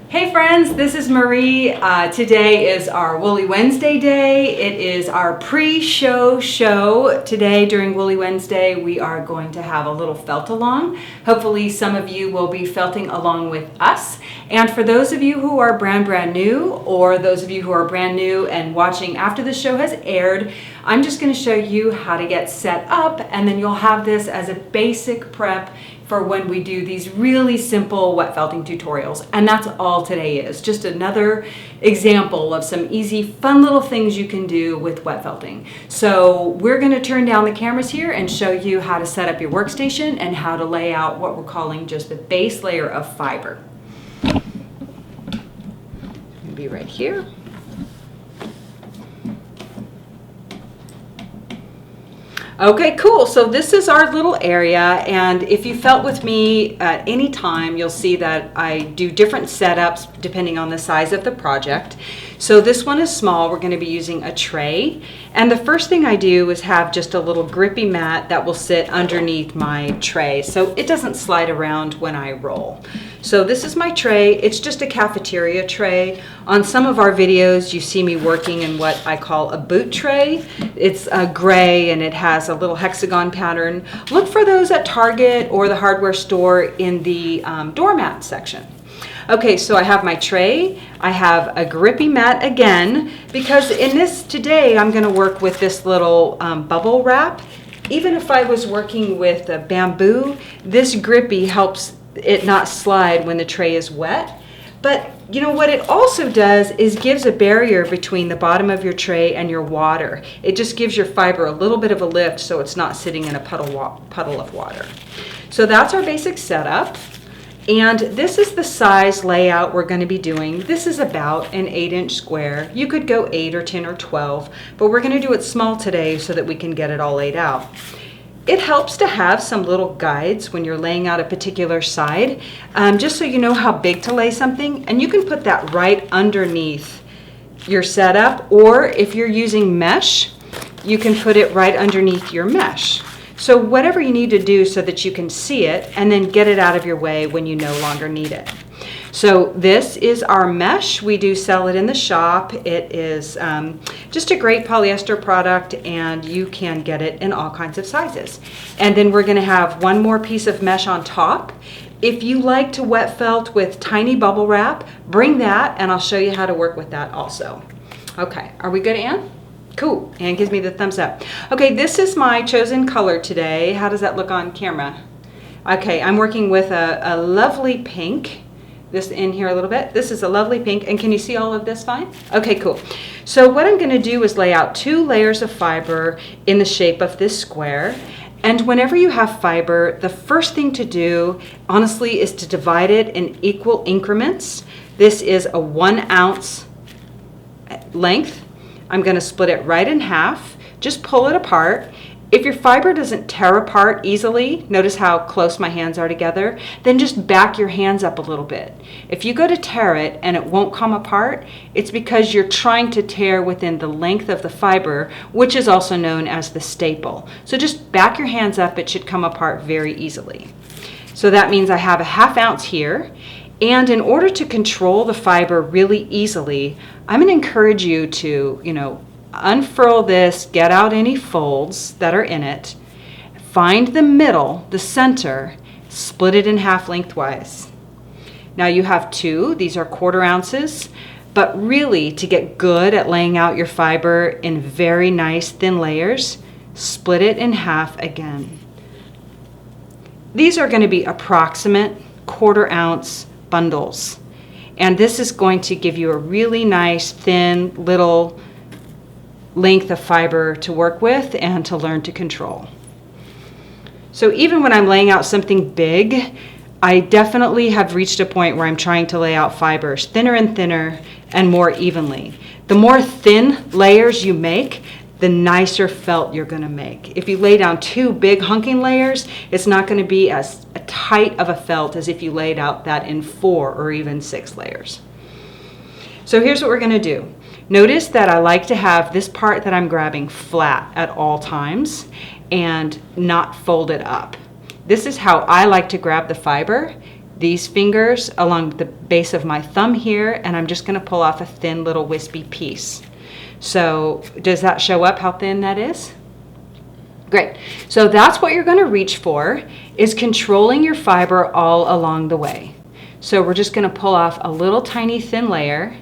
Hey friends, this is Marie. Today is our Woolly Wednesday day. It is our pre-show show. Today during Woolly Wednesday we are going to have a little felt along. Hopefully some of you will be felting along with us. And for those of you who are brand new, or those of you who are brand new and watching after the show has aired, I'm just going to show you how to get set up, and then you'll have this as a basic prep for when we do these really simple wet felting tutorials. And that's all today is, just another example of some easy, fun little things you can do with wet felting. So we're gonna turn down the cameras here and show you how to set up your workstation and how to lay out what we're calling just the base layer of fiber. It's gonna be right here. Okay, cool. So this is our little area, and if you felt with me at any time, you'll see that I do different setups depending on the size of the project. So this one is small. We're going to be using a tray, and the first thing I do is have just a little grippy mat that will sit underneath my tray so it doesn't slide around when I roll. So this is my tray. It's just a cafeteria tray. On some of our videos you see me working in what I call a boot tray. It's gray and it has a little hexagon pattern. Look for those at Target or the hardware store in the doormat section. Okay, so I have my tray. I have a grippy mat again, because in this today I'm going to work with this little bubble wrap. Even if I was working with bamboo, this grippy helps it not slide when the tray is wet. But you know what it also does is gives a barrier between the bottom of your tray and your water. It just gives your fiber a little bit of a lift so it's not sitting in a puddle of water. So that's our basic setup. And this is the size layout we're going to be doing. This is about an 8-inch square. You could go 8 or 10 or 12, but we're going to do it small today so that we can get it all laid out. It helps to have some little guides when you're laying out a particular side, just so you know how big to lay something, and you can put that right underneath your setup, or if you're using mesh, you can put it right underneath your mesh. So whatever you need to do so that you can see it and then get it out of your way when you no longer need it. So this is our mesh. We do sell it in the shop. It is just a great polyester product, and you can get it in all kinds of sizes. And then we're going to have one more piece of mesh on top. If you like to wet felt with tiny bubble wrap, bring that and I'll show you how to work with that also. Okay, are we good, Ann? Cool. Ann gives me the thumbs up. Okay, this is my chosen color today. How does that look on camera? Okay, I'm working with a lovely pink. This in here a little bit. This is a lovely pink, and can you see all of this fine? Okay, cool. So what I'm going to do is lay out 2 layers of fiber in the shape of this square. And whenever you have fiber, the first thing to do, honestly, is to divide it in equal increments. This is a 1 ounce length. I'm going to split it right in half. Just pull it apart. If your fiber doesn't tear apart easily, notice how close my hands are together, then just back your hands up a little bit. If you go to tear it and it won't come apart, it's because you're trying to tear within the length of the fiber, which is also known as the staple. So just back your hands up, it should come apart very easily. So that means I have a 1/2 ounce here. And in order to control the fiber really easily, I'm going to encourage you to, unfurl this, get out any folds that are in it, find the middle, the center, split it in half lengthwise. Now you have 2, these are 1/4 ounces, but really to get good at laying out your fiber in very nice thin layers, split it in half again. These are going to be approximate 1/4 ounce bundles, and this is going to give you a really nice thin little length of fiber to work with and to learn to control. So even when I'm laying out something big, I definitely have reached a point where I'm trying to lay out fibers thinner and thinner and more evenly. The more thin layers you make, the nicer felt you're going to make. If you lay down 2 big hunking layers, it's not going to be as tight of a felt as if you laid out that in 4 or even 6 layers. So here's what we're going to do. Notice that I like to have this part that I'm grabbing flat at all times and not folded up. This is how I like to grab the fiber. these fingers along the base of my thumb here, and I'm just going to pull off a thin little wispy piece. So does that show up how thin that is? Great. So that's what you're going to reach for, is controlling your fiber all along the way. So we're just going to pull off a little tiny thin layer.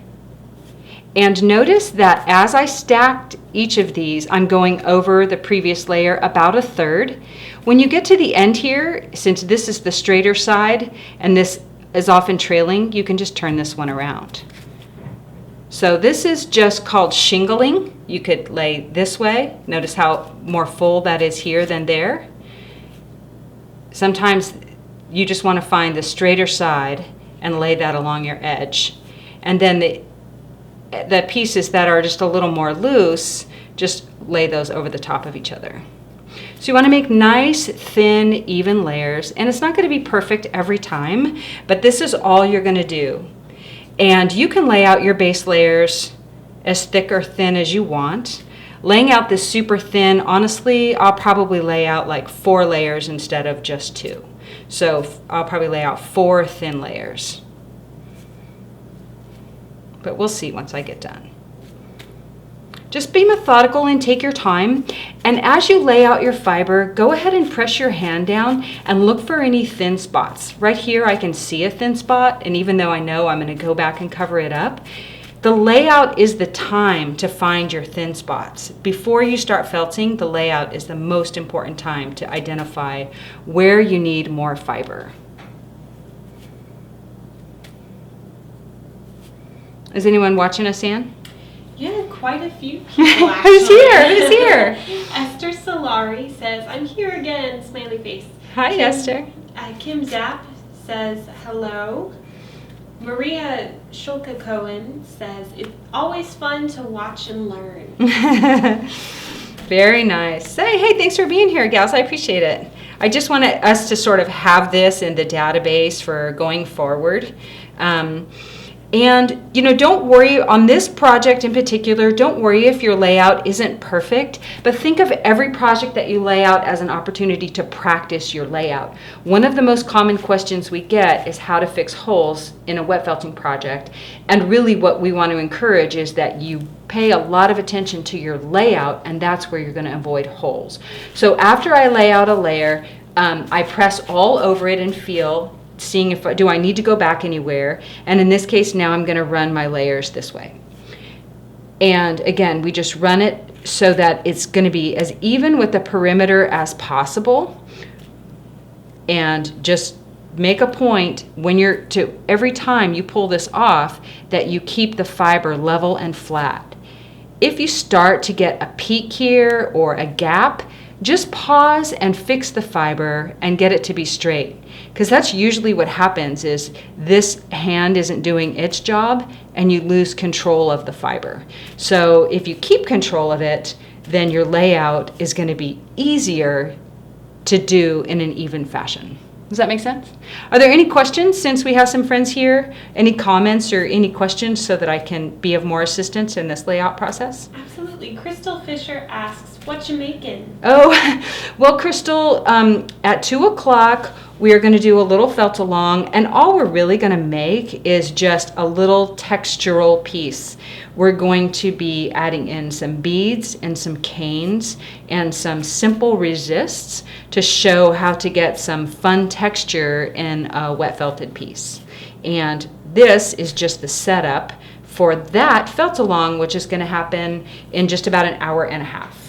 And notice that as I stacked each of these, I'm going over the previous layer about a third. When you get to the end here, since this is the straighter side and this is often trailing, you can just turn this one around. So this is just called shingling. You could lay this way. Notice how more full that is here than there. Sometimes you just want to find the straighter side and lay that along your edge. And then the pieces that are just a little more loose, just lay those over the top of each other. So you want to make nice, thin, even layers. And it's not going to be perfect every time, but this is all you're going to do. And you can lay out your base layers as thick or thin as you want. Laying out this super thin, honestly, I'll probably lay out like 4 layers instead of just 2. So I'll probably lay out 4 thin layers. But we'll see once I get done. Just be methodical and take your time. And as you lay out your fiber, go ahead and press your hand down and look for any thin spots. Right here I can see a thin spot, and even though I know I'm going to go back and cover it up, the layout is the time to find your thin spots. Before you start felting, the layout is the most important time to identify where you need more fiber. Is anyone watching us, Ann? Yeah, quite a few people actually. Who's here? Who's here? Esther Solari says, I'm here again, smiley face. Hi, Esther. Kim Zapp says, hello. Maria Shulka-Cohen says, it's always fun to watch and learn. Very nice. Hey, thanks for being here, gals. I appreciate it. I just wanted us to sort of have this in the database for going forward. And, don't worry on this project in particular, don't worry if your layout isn't perfect, but think of every project that you lay out as an opportunity to practice your layout. One of the most common questions we get is how to fix holes in a wet felting project. And really what we want to encourage is that you pay a lot of attention to your layout, and that's where you're going to avoid holes. So after I lay out a layer, I press all over it and feel, seeing if do I need to go back anywhere, and in this case now I'm going to run my layers this way. And again, we just run it so that it's going to be as even with the perimeter as possible, and just make a point when you're to every time you pull this off that you keep the fiber level and flat. If you start to get a peak here or a gap, just pause and fix the fiber and get it to be straight. Because that's usually what happens is this hand isn't doing its job and you lose control of the fiber. So if you keep control of it, then your layout is going to be easier to do in an even fashion. Does that make sense? Are there any questions since we have some friends here? Any comments or any questions so that I can be of more assistance in this layout process? Absolutely. Crystal Fisher asks, what you making? Oh, well, Crystal, at 2 o'clock, we are going to do a little felt along, and all we're really going to make is just a little textural piece. We're going to be adding in some beads and some canes and some simple resists to show how to get some fun texture in a wet felted piece. And this is just the setup for that felt along, which is going to happen in just about an hour and a half.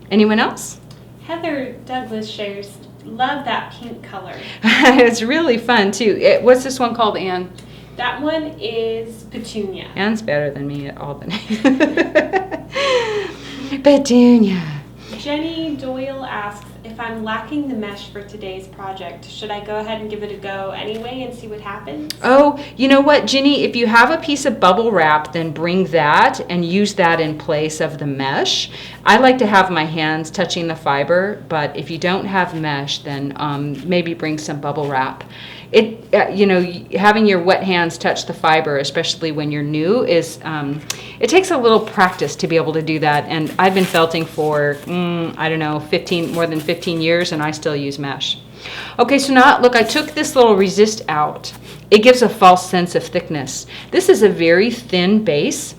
Anyone else? Heather Douglas shares, love that pink color. It's really fun too. What's this one called, Ann? That one is Petunia. Ann's better than me at all the names. Petunia. Jenny Doyle asks, if I'm lacking the mesh for today's project, should I go ahead and give it a go anyway and see what happens? Oh, you know what, Jenny? If you have a piece of bubble wrap, then bring that and use that in place of the mesh. I like to have my hands touching the fiber, but if you don't have mesh, then maybe bring some bubble wrap. Having your wet hands touch the fiber, especially when you're new, it takes a little practice to be able to do that. And I've been felting for, more than 15 years, and I still use mesh. Okay, so now look, I took this little resist out. It gives a false sense of thickness. This is a very thin base.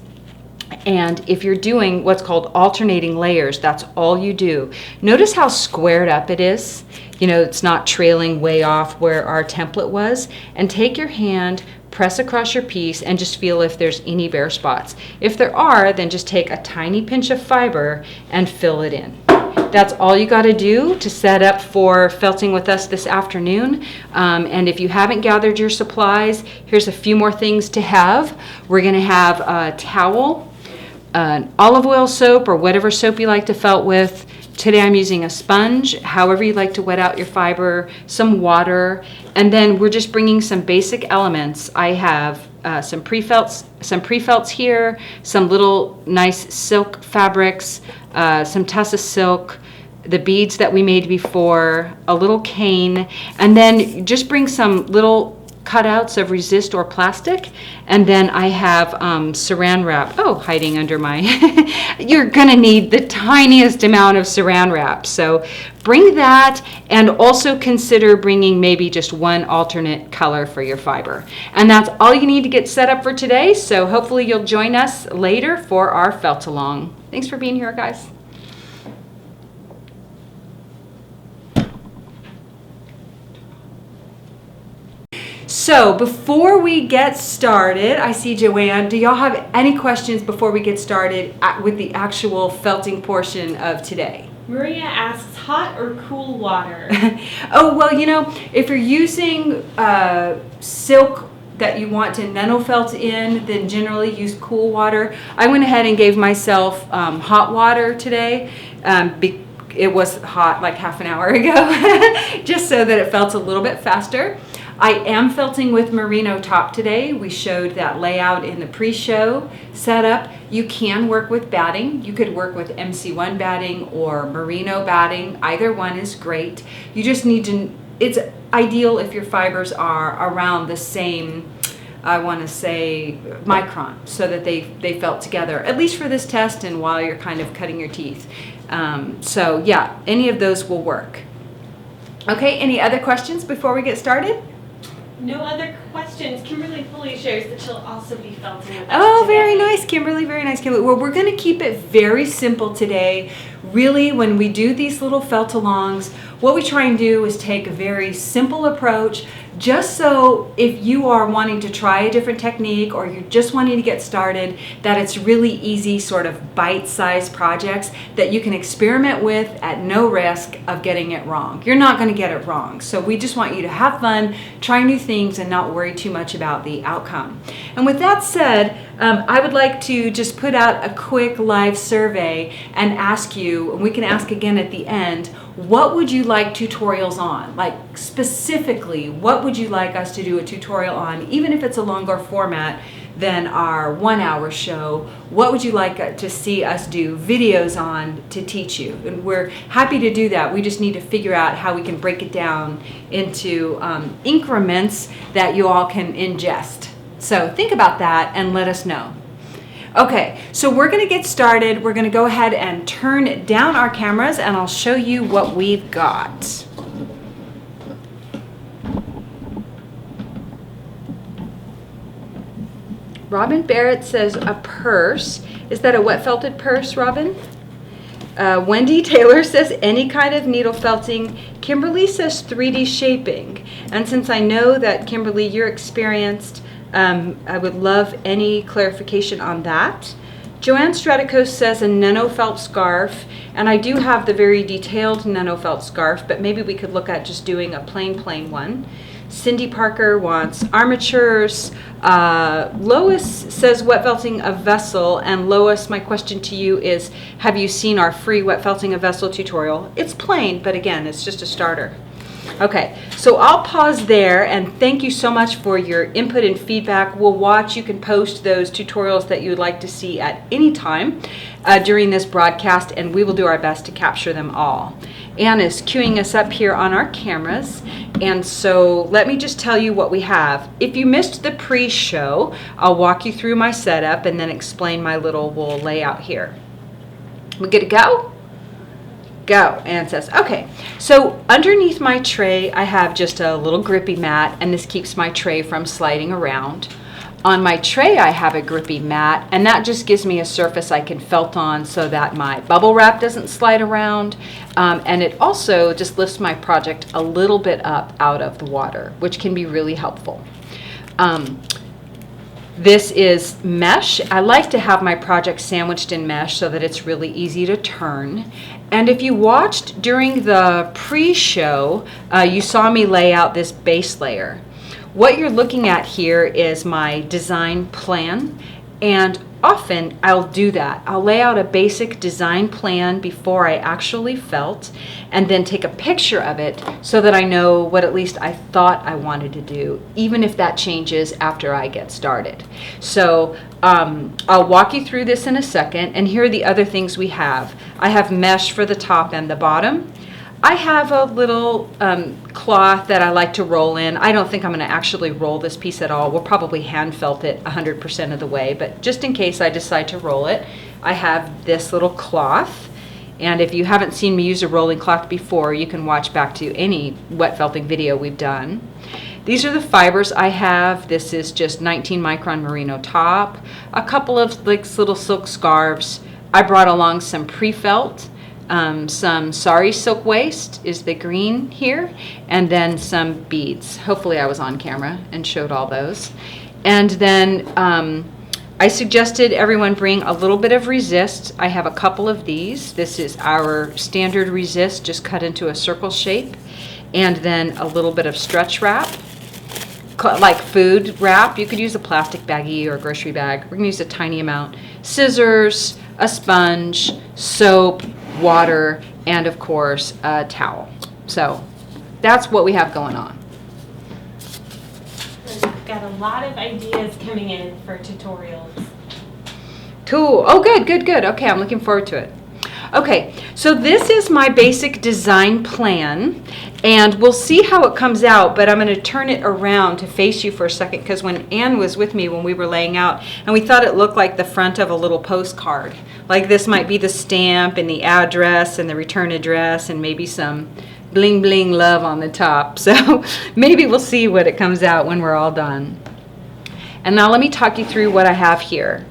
And if you're doing what's called alternating layers, that's all you do. Notice how squared up it is. You know, it's not trailing way off where our template was. And take your hand, press across your piece, and just feel if there's any bare spots. If there are, then just take a tiny pinch of fiber and fill it in. That's all you got to do to set up for felting with us this afternoon. And if you haven't gathered your supplies, here's a few more things to have. We're going to have a towel, an olive oil soap or whatever soap you like to felt with. Today I'm using a sponge, however you like to wet out your fiber, some water, and then we're just bringing some basic elements. I have some prefelts here, some little nice silk fabrics, some tussa silk, the beads that we made before, a little cane, and then just bring some little cutouts of resist or plastic, and then I have saran wrap. Oh, hiding under my you're gonna need the tiniest amount of saran wrap, so bring that, and also consider bringing maybe just one alternate color for your fiber. And that's all you need to get set up for today, so hopefully you'll join us later for our felt along. Thanks for being here, guys. So before we get started, I see Joanne, do y'all have any questions before we get started with the actual felting portion of today? Maria asks, hot or cool water? Oh, well, you know, if you're using silk that you want to nanofelt in, then generally use cool water. I went ahead and gave myself hot water today. It was hot like half an hour ago, just so that it felt a little bit faster. I am felting with Merino top today. We showed that layout in the pre-show setup. You can work with batting. You could work with MC1 batting or Merino batting. Either one is great. You just need to, it's ideal if your fibers are around the same, I want to say, micron, so that they felt together, at least for this test and while you're kind of cutting your teeth. So yeah, any of those will work. Okay, any other questions before we get started? No other questions. Kimberly fully shares that she'll also be felting with us Oh, today. very nice, Kimberly. Very nice, Kimberly. Well, we're going to keep it very simple today. Really, when we do these little felt-alongs, what we try and do is take a very simple approach, just so if you are wanting to try a different technique or you're just wanting to get started, that it's really easy, sort of bite-sized projects that you can experiment with at no risk of getting it wrong. You're not going to get it wrong. So we just want you to have fun, try new things, and not worry too much about the outcome. And with that said, I would like to just put out a quick live survey and ask you, and we can ask again at the end, what would you like tutorials on? Like specifically, what would you like us to do a tutorial on, even if it's a longer format than our 1 hour show? What would you like to see us do videos on to teach you? And we're happy to do that. We just need to figure out how we can break it down into increments that you all can ingest. So think about that and let us know. Okay, so we're going to get started. We're going to go ahead and turn down our cameras and I'll show you what we've got. Robin Barrett says a purse. Is that a wet felted purse, Robin? Wendy Taylor says any kind of needle felting. Kimberly says 3D shaping. And since I know that, Kimberly, you're experienced, I would love any clarification on that. Joanne Straticos says a nanofelt scarf, and I do have the very detailed nanofelt scarf, but maybe we could look at just doing a plain one. Cindy Parker wants armatures. Lois says wet felting a vessel, and Lois, my question to you is, have you seen our free wet felting a vessel tutorial? It's plain, but again, it's just a starter. Okay, so I'll pause there and thank you so much for your input and feedback. We'll watch. You can post those tutorials that you would like to see at any time during this broadcast, and we will do our best to capture them all. Anne is queuing us up here on our cameras, and so let me just tell you what we have. If you missed the pre-show, I'll walk you through my setup and then explain my little wool layout here. We good to go? go. And it says, okay, so underneath my tray, I have just a little grippy mat, and this keeps my tray from sliding around. On my tray, I have a grippy mat, and that just gives me a surface I can felt on so that my bubble wrap doesn't slide around. And it also just lifts my project a little bit up out of the water, which can be really helpful. This is mesh. I like to have my project sandwiched in mesh so that it's really easy to turn. And if you watched during the pre-show, you saw me lay out this base layer. What you're looking at here is my design plan, and often I'll do that. I'll lay out a basic design plan before I actually felt, and then take a picture of it so that I know what at least I thought I wanted to do, even if that changes after I get started. So I'll walk you through this in a second, and here are the other things we have. I have mesh for the top and the bottom. I have a little cloth that I like to roll in. I don't think I'm going to actually roll this piece at all. We'll probably hand felt it 100% of the way, but just in case I decide to roll it, I have this little cloth. And if you haven't seen me use a rolling cloth before, you can watch back to any wet felting video we've done. These are the fibers I have. This is just 19 micron merino top, a couple of like little silk scarves. I brought along some Prefelt. Some Sari silk waist is the green here, and then some beads. Hopefully I was on camera and showed all those. And then I suggested everyone bring a little bit of resist. I have a couple of these. This is our standard resist, just cut into a circle shape, and then a little bit of stretch wrap, like food wrap. You could use a plastic baggie or a grocery bag. We're gonna use a tiny amount. Scissors, a sponge, soap, water, and of course a towel. So that's what we have going on. We've got a lot of ideas coming in for tutorials. Cool. Oh, good. Okay, I'm looking forward to it. Okay, so this is my basic design plan, and we'll see how it comes out, but I'm going to turn it around to face you for a second, because when Anne was with me when we were laying out, and we thought it looked like the front of a little postcard. Like this might be the stamp and the address and the return address and maybe some bling bling love on the top. So maybe we'll see what it comes out when we're all done. And now let me talk you through what I have here.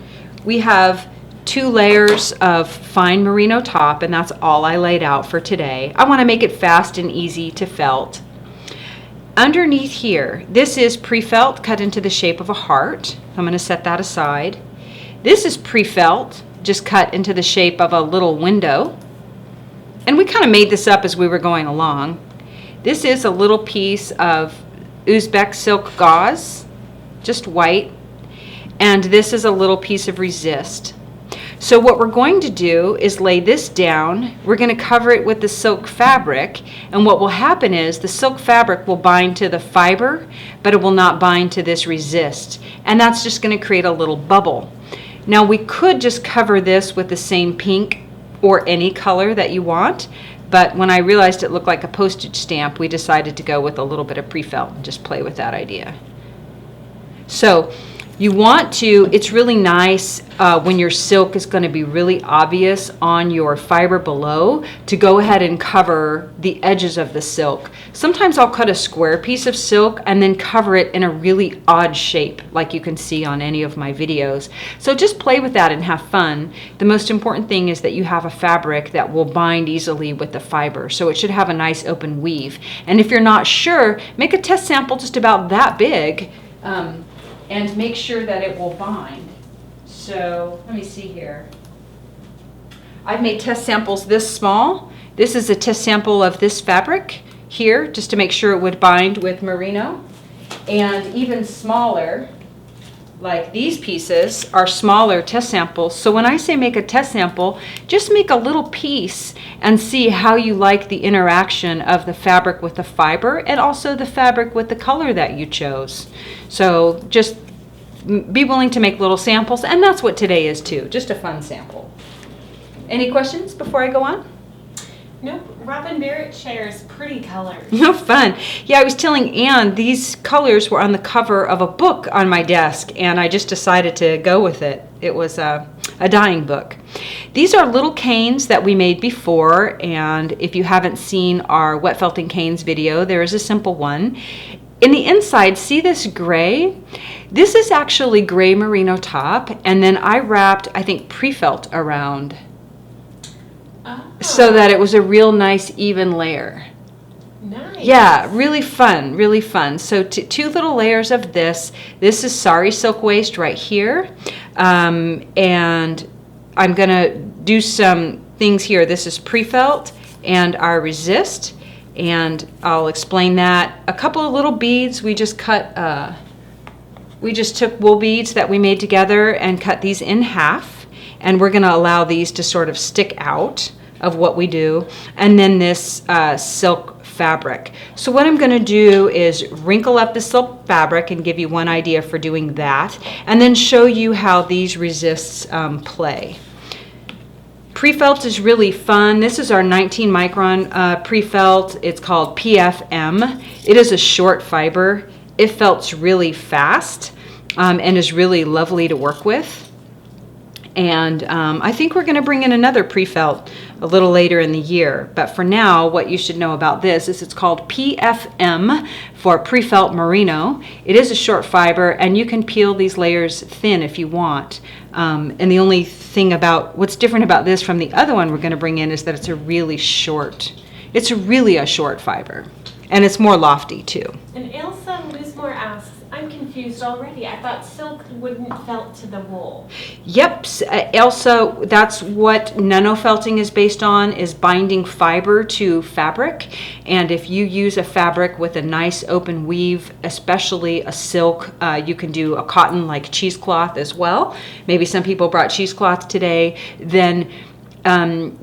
We have 2 layers of fine merino top, and that's all I laid out for today. I want to make it fast and easy to felt. Underneath here, this is Prefelt cut into the shape of a heart. I'm going to set that aside. This is Prefelt, just cut into the shape of a little window. And we kind of made this up as we were going along. This is a little piece of Uzbek silk gauze, just white. And this is a little piece of resist. So what we're going to do is lay this down. We're going to cover it with the silk fabric, and what will happen is the silk fabric will bind to the fiber, but it will not bind to this resist, and that's just going to create a little bubble. Now we could just cover this with the same pink or any color that you want, but when I realized it looked like a postage stamp, we decided to go with a little bit of Prefelt and just play with that idea. So you want to, it's really nice when your silk is going to be really obvious on your fiber below to go ahead and cover the edges of the silk. Sometimes I'll cut a square piece of silk and then cover it in a really odd shape like you can see on any of my videos. So just play with that and have fun. The most important thing is that you have a fabric that will bind easily with the fiber, so it should have a nice open weave. And if you're not sure, make a test sample just about that big and make sure that it will bind. So let me see here. I've made test samples this small. This is a test sample of this fabric here, just to make sure it would bind with merino. And even smaller, like these pieces, are smaller test samples. So when I say make a test sample, just make a little piece and see how you like the interaction of the fabric with the fiber and also the fabric with the color that you chose. So just be willing to make little samples, and that's what today is too, just a fun sample. Any questions before I go on? Nope, Robin Barrett shares pretty colors. No fun. Yeah, I was telling Anne these colors were on the cover of a book on my desk, and I just decided to go with it. It was a dyeing book. These are little canes that we made before, and if you haven't seen our wet felting canes video, there is a simple one. In the inside, see this gray? This is actually gray merino top, and then I wrapped, I think, Prefelt around so that it was a real nice even layer. Nice. Yeah, really fun, really fun. So two little layers of this. This is Sari silk waist right here. And I'm going to do some things here. This is Prefelt and our resist. And I'll explain that. A couple of little beads. We just took wool beads that we made together and cut these in half. And we're going to allow these to sort of stick out of what we do. And then this silk fabric. So what I'm going to do is wrinkle up the silk fabric and give you one idea for doing that, and then show you how these resists play. Prefelt is really fun. This is our 19 micron Prefelt. It's called PFM. It is a short fiber. It felts really fast and is really lovely to work with. And I think we're going to bring in another Prefelt a little later in the year. But for now, what you should know about this is it's called PFM for Prefelt Merino. It is a short fiber, and you can peel these layers thin if you want. And the only thing about what's different about this from the other one we're going to bring in is that it's really a short fiber. And it's more lofty too. And Elsa Lismore asks, I'm confused already. I thought silk wouldn't felt to the wool. Yep, Elsa, that's what nano-felting is based on, is binding fiber to fabric. And if you use a fabric with a nice open weave, especially a silk, you can do a cotton like cheesecloth as well. Maybe some people brought cheesecloth today. Then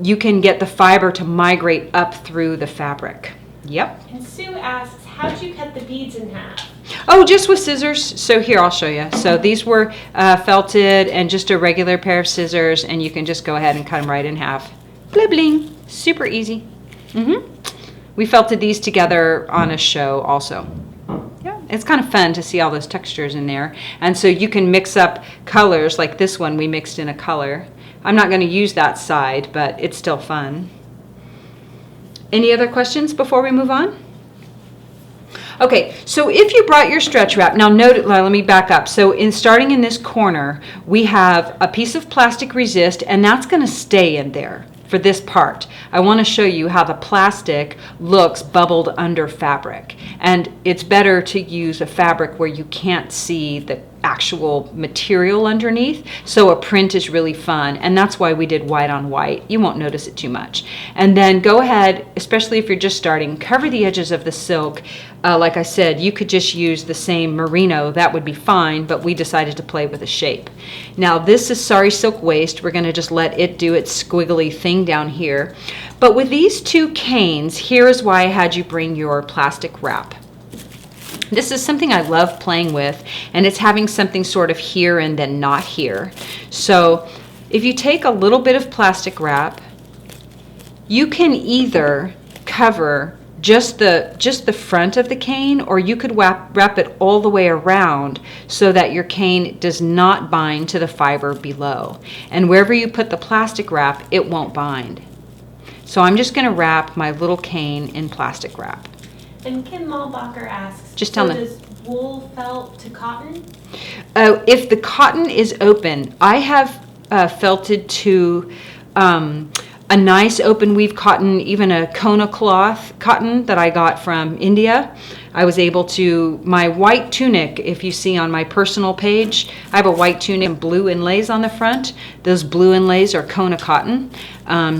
you can get the fiber to migrate up through the fabric. Yep. And Sue asks, how'd you cut the beads in half? Oh, just with scissors. So here, I'll show you. So these were felted and just a regular pair of scissors, and you can just go ahead and cut them right in half. Bling, bling. Super easy. We felted these together on a show also. Yeah, it's kind of fun to see all those textures in there. And so you can mix up colors, like this one we mixed in a color. I'm not going to use that side, but it's still fun. Any other questions before we move on? Okay, so if you brought your stretch wrap, now note, let me back up. So starting in this corner, we have a piece of plastic resist, and that's going to stay in there for this part. I want to show you how the plastic looks bubbled under fabric. And it's better to use a fabric where you can't see the actual material underneath. So a print is really fun, and that's why we did white on white. You won't notice it too much. And then go ahead, especially if you're just starting, cover the edges of the silk. Like I said, you could just use the same merino. That would be fine, but we decided to play with the shape. Now this is Sari silk waist. We're going to just let it do its squiggly thing down here. But with these two canes, here is why I had you bring your plastic wrap. This is something I love playing with, and it's having something sort of here and then not here. So if you take a little bit of plastic wrap, you can either cover just the front of the cane, or you could wrap it all the way around so that your cane does not bind to the fiber below. And wherever you put the plastic wrap, it won't bind. So I'm just going to wrap my little cane in plastic wrap. And Kim Malbacher asks, just tell me. Does wool felt to cotton? If the cotton is open, I have felted to a nice open weave cotton, even a Kona cloth cotton that I got from India. I was able to, my white tunic, if you see on my personal page, I have a white tunic and blue inlays on the front. Those blue inlays are Kona cotton.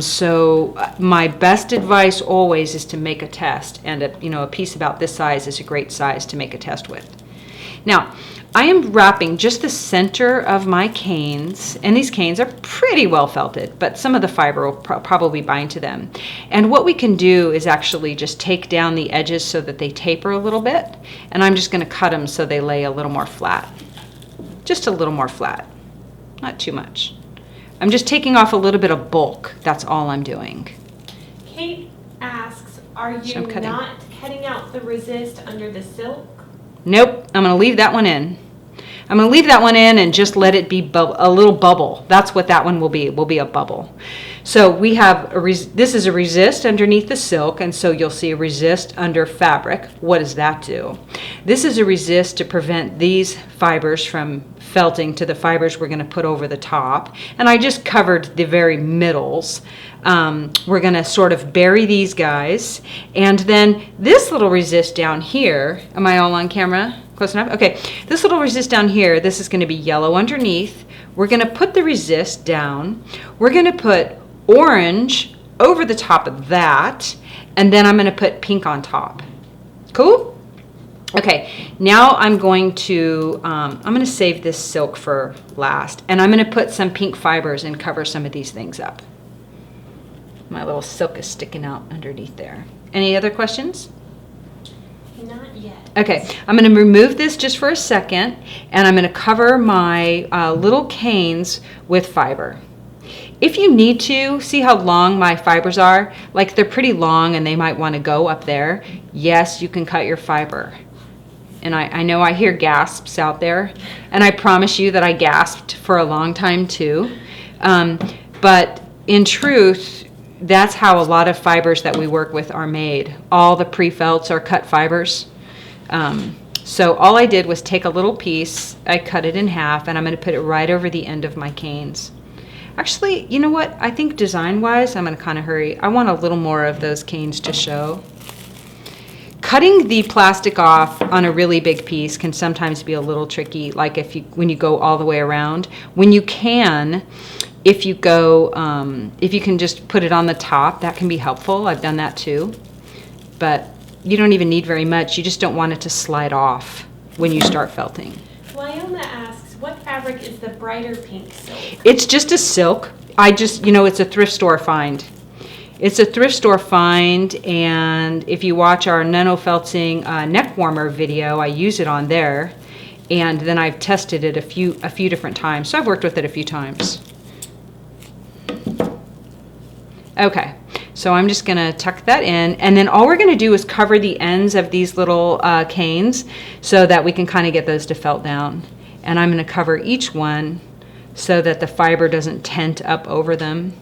So my best advice always is to make a test, and a piece about this size is a great size to make a test with. Now, I am wrapping just the center of my canes, and these canes are pretty well felted, but some of the fiber will probably bind to them. And what we can do is actually just take down the edges so that they taper a little bit, and I'm just going to cut them so they lay a little more flat. Just a little more flat, not too much. I'm just taking off a little bit of bulk, that's all I'm doing. Kate Are So you I'm cutting. not cutting out the resist under the silk? Nope, I'm gonna leave that one in. I'm gonna leave that one in and just let it be a little bubble. That's what that one will be. It will be a bubble. So we have, this is a resist underneath the silk, and so you'll see a resist under fabric. What does that do? This is a resist to prevent these fibers from felting to the fibers we're gonna put over the top. And I just covered the very middles. We're gonna sort of bury these guys. And then this little resist down here, am I all on camera? Close enough? Okay, this little resist down here, this is gonna be yellow underneath. We're gonna put the resist down. We're gonna put orange over the top of that, and then I'm gonna put pink on top. Cool? Okay, now I'm going to, I'm gonna save this silk for last, and I'm gonna put some pink fibers and cover some of these things up. My little silk is sticking out underneath there. Any other questions? Not yet. Okay, I'm going to remove this just for a second, and I'm going to cover my little canes with fiber. If you need to, see how long my fibers are? Like they're pretty long and they might want to go up there. Yes, you can cut your fiber. And I know I hear gasps out there, and I promise you that I gasped for a long time too. But in truth, that's how a lot of fibers that we work with are made. All the pre-felts are cut fibers. So all I did was take a little piece, I cut it in half, and I'm going to put it right over the end of my canes. Actually, you know what? I think design-wise, I'm going to kind of hurry. I want a little more of those canes to show. Cutting the plastic off on a really big piece can sometimes be a little tricky, like when you go all the way around. When you can, if you can just put it on the top, that can be helpful. I've done that too. But you don't even need very much. You just don't want it to slide off when you start felting. Wyoma asks, what fabric is the brighter pink silk? It's just a silk. It's a thrift store find. It's a thrift store find, and if you watch our nano felting neck warmer video, I use it on there. And then I've tested it a few different times. So I've worked with it a few times. Okay, so I'm just gonna tuck that in, and then all we're gonna do is cover the ends of these little canes so that we can kind of get those to felt down. And I'm gonna cover each one so that the fiber doesn't tent up over them.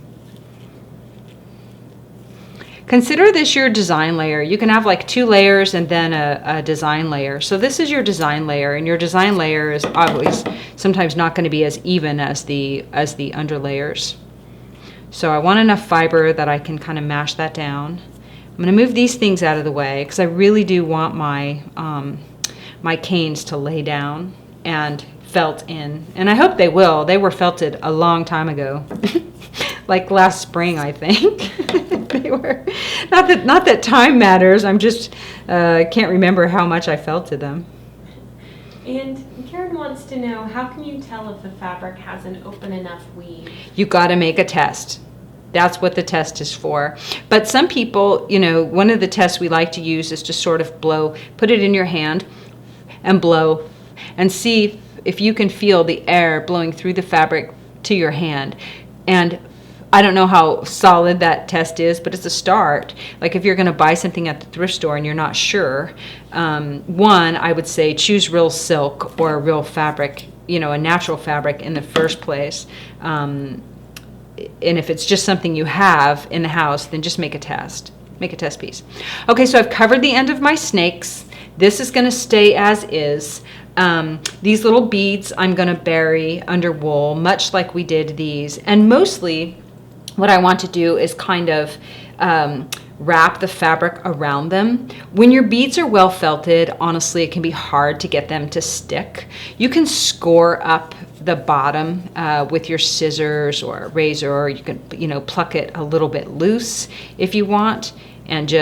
Consider this your design layer. You can have like 2 layers and then a design layer. So this is your design layer, and your design layer is always sometimes not gonna be as even as the under layers. So I want enough fiber that I can kind of mash that down. I'm going to move these things out of the way because I really do want my my canes to lay down and felt in. And I hope they will. They were felted a long time ago. Like last spring, I think. They were. Not that time matters. I'm just can't remember how much I felted them. And Karen wants to know, how can you tell if the fabric has an open enough weave? You got to make a test. That's what the test is for. But some people, one of the tests we like to use is to sort of blow, put it in your hand and blow and see if you can feel the air blowing through the fabric to your hand. And I don't know how solid that test is, but it's a start. Like if you're going to buy something at the thrift store and you're not sure, one, I would say choose real silk or real fabric, a natural fabric in the first place. And if it's just something you have in the house, then just make a test. Make a test piece. Okay, so I've covered the end of my snakes. This is going to stay as is. These little beads I'm going to bury under wool, much like we did these. And mostly what I want to do is kind of wrap the fabric around them. When your beads are well felted, honestly, it can be hard to get them to stick. You can score up the bottom with your scissors or a razor, or you can, pluck it a little bit loose if you want, and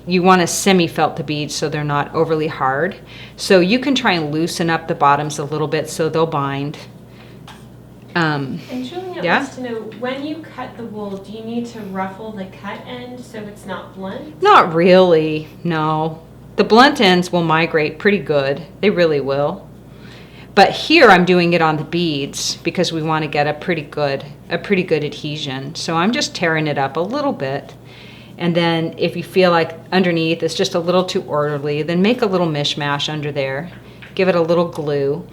you want to semi-felt the beads so they're not overly hard. So you can try and loosen up the bottoms a little bit so they'll bind. And Julia wants to know, when you cut the wool, do you need to ruffle the cut end so it's not blunt? Not really, no. The blunt ends will migrate pretty good. They really will. But here I'm doing it on the beads because we want to get a pretty good adhesion. So I'm just tearing it up a little bit. And then if you feel like underneath it's just a little too orderly, then make a little mishmash under there. Give it a little glue.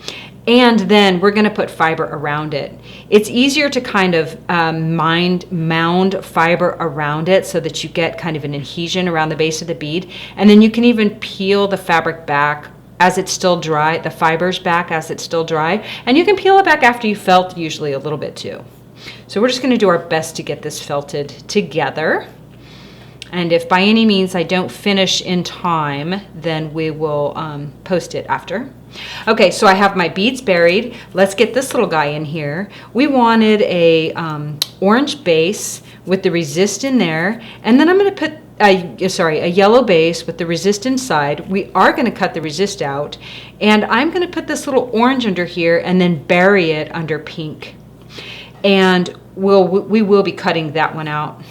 And then we're going to put fiber around it. It's easier to kind of mound fiber around it so that you get kind of an adhesion around the base of the bead. And then you can even peel the fabric back as it's still dry, the fibers back as it's still dry. And you can peel it back after you felt usually a little bit too. So we're just going to do our best to get this felted together. And if by any means I don't finish in time, then we will post it after. Okay, so I have my beads buried. Let's get this little guy in here. We wanted a orange base with the resist in there. And then I'm going to put a yellow base with the resist inside. We are going to cut the resist out. And I'm going to put this little orange under here and then bury it under pink. And we will be cutting that one out.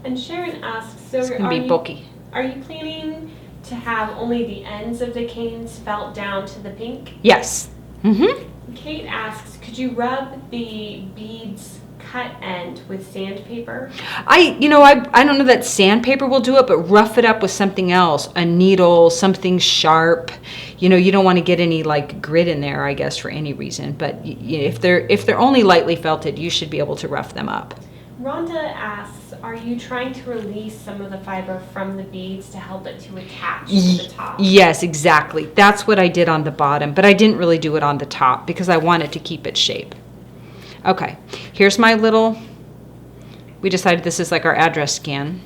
And Sharon asks, so It's going to be bulky. Are you planning to have only the ends of the canes felt down to the pink? Yes. Mm-hmm. Kate asks, could you rub the beads cut end with sandpaper? I don't know that sandpaper will do it, but rough it up with something else, a needle, something sharp. You don't want to get any like grit in there, I guess, for any reason. But if they're only lightly felted, you should be able to rough them up. Rhonda asks, are you trying to release some of the fiber from the beads to help it to attach to the top? Yes, exactly. That's what I did on the bottom, but I didn't really do it on the top because I wanted to keep its shape. Okay, here's my we decided this is like our address scan.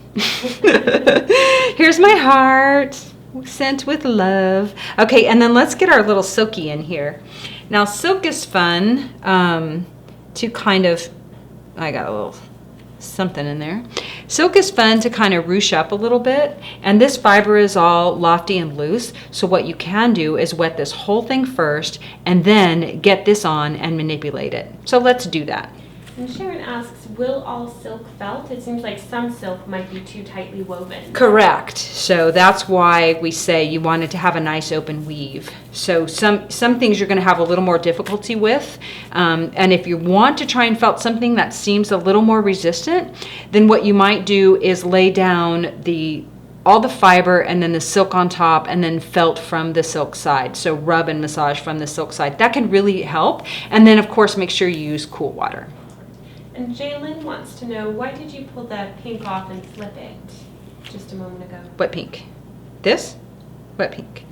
Here's my heart, sent with love. Okay, and then let's get our little silky in here. Now, silk is fun to kind of, I got a little something in there. Silk is fun to kind of ruche up a little bit, and this fiber is all lofty and loose, so what you can do is wet this whole thing first and then get this on and manipulate it. So let's do that. And Sharon asks, will all silk felt? It seems like some silk might be too tightly woven. Correct. So that's why we say you want it to have a nice open weave. So some things you're going to have a little more difficulty with. And if you want to try and felt something that seems a little more resistant, then what you might do is lay down all the fiber and then the silk on top and then felt from the silk side. So rub and massage from the silk side. That can really help. And then, of course, make sure you use cool water. And Jalen wants to know, why did you pull the pink off and flip it just a moment ago? What pink? This? What pink?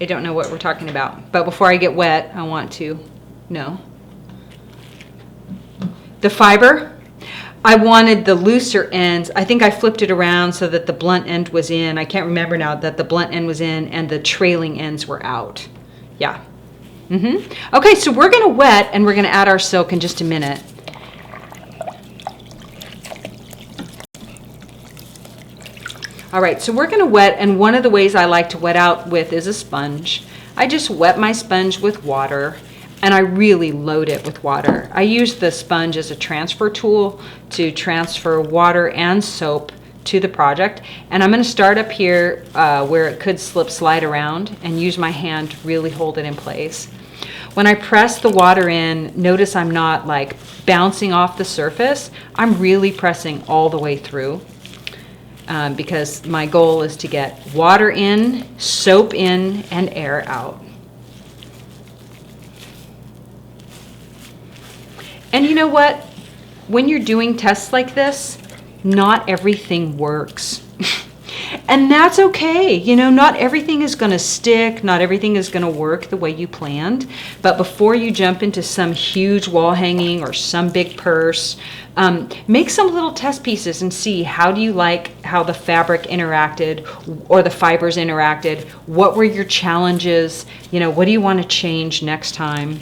I don't know what we're talking about. But before I get wet, I want to know. The fiber, I wanted the looser ends. I think I flipped it around so that the blunt end was in. I can't remember now that the blunt end was in and the trailing ends were out. Yeah. Okay, so we're going to wet and we're going to add our silk in just a minute. All right, so we're going to wet, and one of the ways I like to wet out with is a sponge. I just wet my sponge with water, and I really load it with water. I use the sponge as a transfer tool to transfer water and soap to the project, and I'm going to start up here where it could slide around and use my hand to really hold it in place. When I press the water in, notice I'm not like bouncing off the surface. I'm really pressing all the way through because my goal is to get water in, soap in, and air out. And you know what? When you're doing tests like this, not everything works. And that's okay. Not everything is going to stick. Not everything is going to work the way you planned. But before you jump into some huge wall hanging or some big purse, make some little test pieces and see how do you like how the fabric interacted or the fibers interacted. What were your challenges? What do you want to change next time?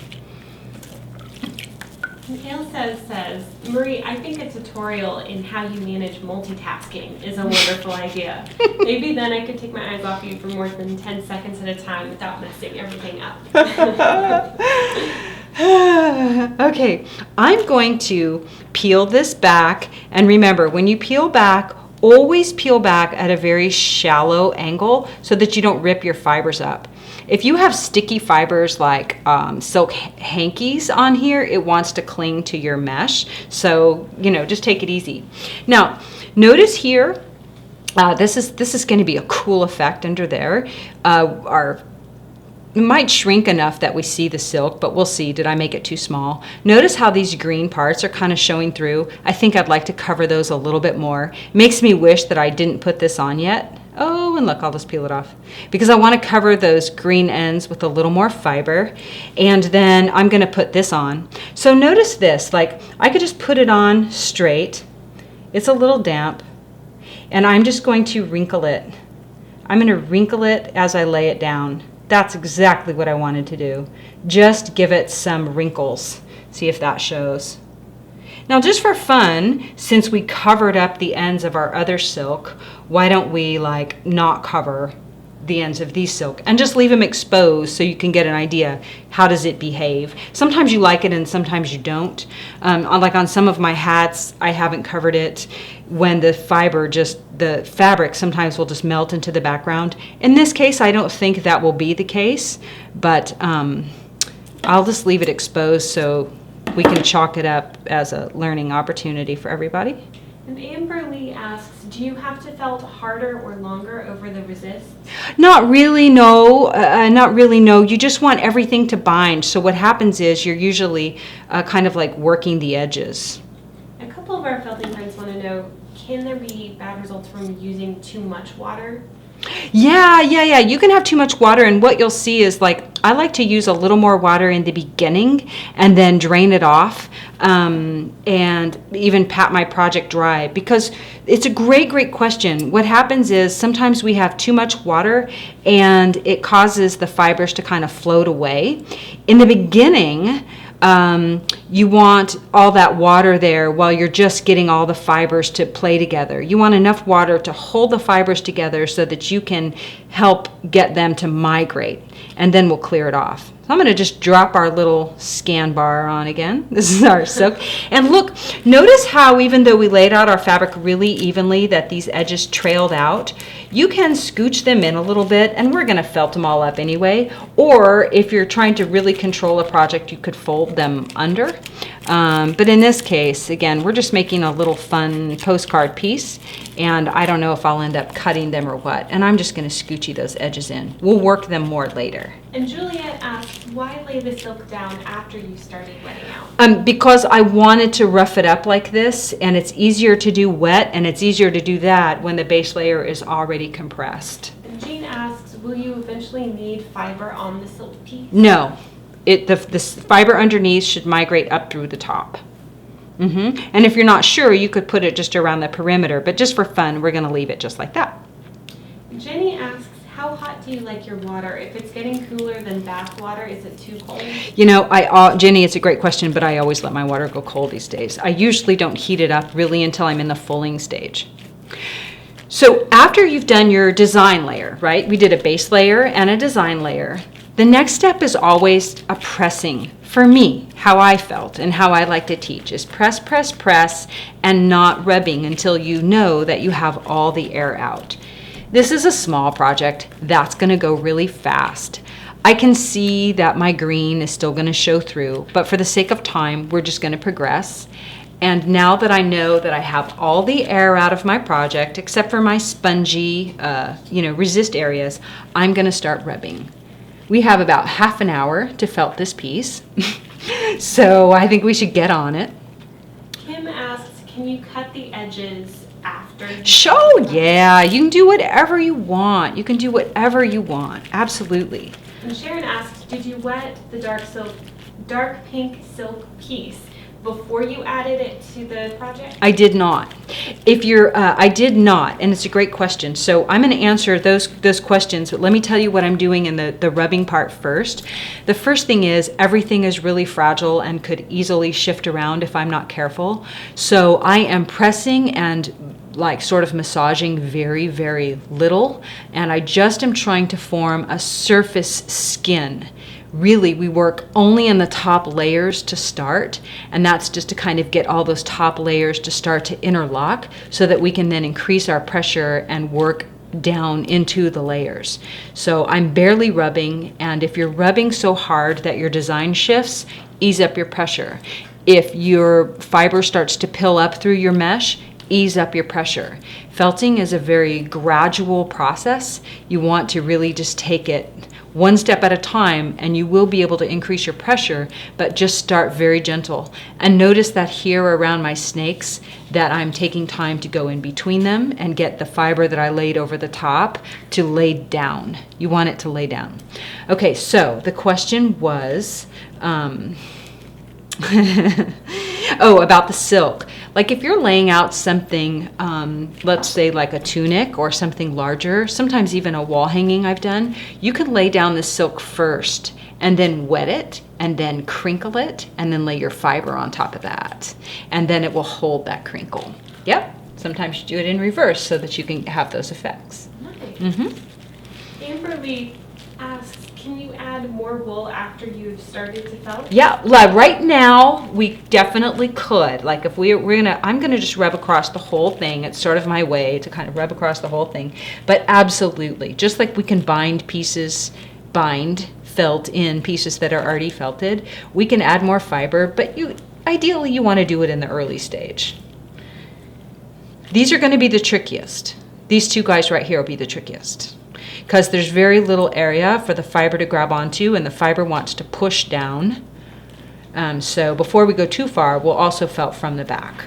Mikhail says, Marie, I think a tutorial in how you manage multitasking is a wonderful idea. Maybe then I could take my eyes off you for more than 10 seconds at a time without messing everything up. Okay, I'm going to peel this back. And remember, when you peel back, always peel back at a very shallow angle so that you don't rip your fibers up. If you have sticky fibers like silk hankies on here, it wants to cling to your mesh. So, just take it easy. Now, notice here, this is going to be a cool effect under there. It might shrink enough that we see the silk, but we'll see. Did I make it too small? Notice how these green parts are kind of showing through. I think I'd like to cover those a little bit more. Makes me wish that I didn't put this on yet. Oh, and look, I'll just peel it off. Because I want to cover those green ends with a little more fiber. And then I'm going to put this on. So notice this, like I could just put it on straight. It's a little damp. And I'm just going to wrinkle it. I'm going to wrinkle it as I lay it down. That's exactly what I wanted to do. Just give it some wrinkles. See if that shows. Now, just for fun, since we covered up the ends of our other silk, why don't we not cover the ends of these silk and just leave them exposed so you can get an idea, how does it behave. Sometimes you like it and sometimes you don't. Like on some of my hats, I haven't covered it when the fabric sometimes will just melt into the background. In this case, I don't think that will be the case, but I'll just leave it exposed so we can chalk it up as a learning opportunity for everybody. And Amber Lee asks, do you have to felt harder or longer over the resist? Not really, no. Not really, no. You just want everything to bind. So what happens is you're usually kind of like working the edges. A couple of our felting friends want to know, can there be bad results from using too much water? Yeah. You can have too much water, and what you'll see is I like to use a little more water in the beginning and then drain it off and even pat my project dry, because it's a great question. What happens is sometimes we have too much water and it causes the fibers to kind of float away. In the beginning, you want all that water there while you're just getting all the fibers to play together. You want enough water to hold the fibers together so that you can help get them to migrate, and then we'll clear it off. So I'm going to just drop our little scan bar on again. This is our silk. And look, notice how even though we laid out our fabric really evenly, that these edges trailed out. You can scooch them in a little bit, and we're going to felt them all up anyway. Or if you're trying to really control a project, you could fold them under. But in this case, again, we're just making a little fun postcard piece, and I don't know if I'll end up cutting them or what. And I'm just going to scoochy those edges in. We'll work them more later. And Juliet asks, why lay the silk down after you started wetting out? Because I wanted to rough it up like this, and it's easier to do wet, and it's easier to do that when the base layer is already compressed. And Jean asks, will you eventually need fiber on the silk piece? No. The fiber underneath should migrate up through the top. And if you're not sure, you could put it just around the perimeter, but just for fun, we're going to leave it just like that. Jenny asks, how hot do you like your water? If it's getting cooler than bath water, is it too cold? Jenny, it's a great question, but I always let my water go cold these days. I usually don't heat it up really until I'm in the fulling stage. So after you've done your design layer, right? We did a base layer and a design layer. The next step is always a pressing. For me, how I felt and how I like to teach is press, and not rubbing until you know that you have all the air out. This is a small project. That's going to go really fast. I can see that my green is still going to show through, but for the sake of time, we're just going to progress. And now that I know that I have all the air out of my project, except for my spongy, resist areas, I'm going to start rubbing. We have about half an hour to felt this piece, so I think we should get on it. Kim asks, can you cut the edges after? Yeah, you can do whatever you want. Absolutely. And Sharon asks, did you wet the dark pink silk piece before you added it to the project? I did not. I did not, and it's a great question. So I'm going to answer those questions, but let me tell you what I'm doing in the rubbing part first. The first thing is everything is really fragile and could easily shift around if I'm not careful. So I am pressing and sort of massaging very, very little, and I just am trying to form a surface skin. Really, we work only in the top layers to start, and that's just to kind of get all those top layers to start to interlock so that we can then increase our pressure and work down into the layers. So I'm barely rubbing, and if you're rubbing so hard that your design shifts, ease up your pressure. If your fiber starts to pill up through your mesh, ease up your pressure. Felting is a very gradual process. You want to really just take it one step at a time, and you will be able to increase your pressure, but just start very gentle. And notice that here around my snakes that I'm taking time to go in between them and get the fiber that I laid over the top to lay down. You want it to lay down. Okay, so the question was, oh, about the silk. Like if you're laying out something, let's say like a tunic or something larger, sometimes even a wall hanging I've done, you can lay down the silk first and then wet it and then crinkle it and then lay your fiber on top of that. And then it will hold that crinkle. Yep. Sometimes you do it in reverse so that you can have those effects. Nice. Amberly asks, can you add more wool after you've started to felt? Yeah, like right now we definitely could. Like if I'm gonna just rub across the whole thing. It's sort of my way to kind of rub across the whole thing. But absolutely, just like we can felt in pieces that are already felted, we can add more fiber, but ideally you want to do it in the early stage. These are going to be the trickiest. These two guys right here will be the trickiest, because there's very little area for the fiber to grab onto, and the fiber wants to push down. So before we go too far, we'll also felt from the back.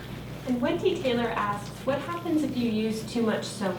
And Wendy Taylor asks, what happens if you use too much soap?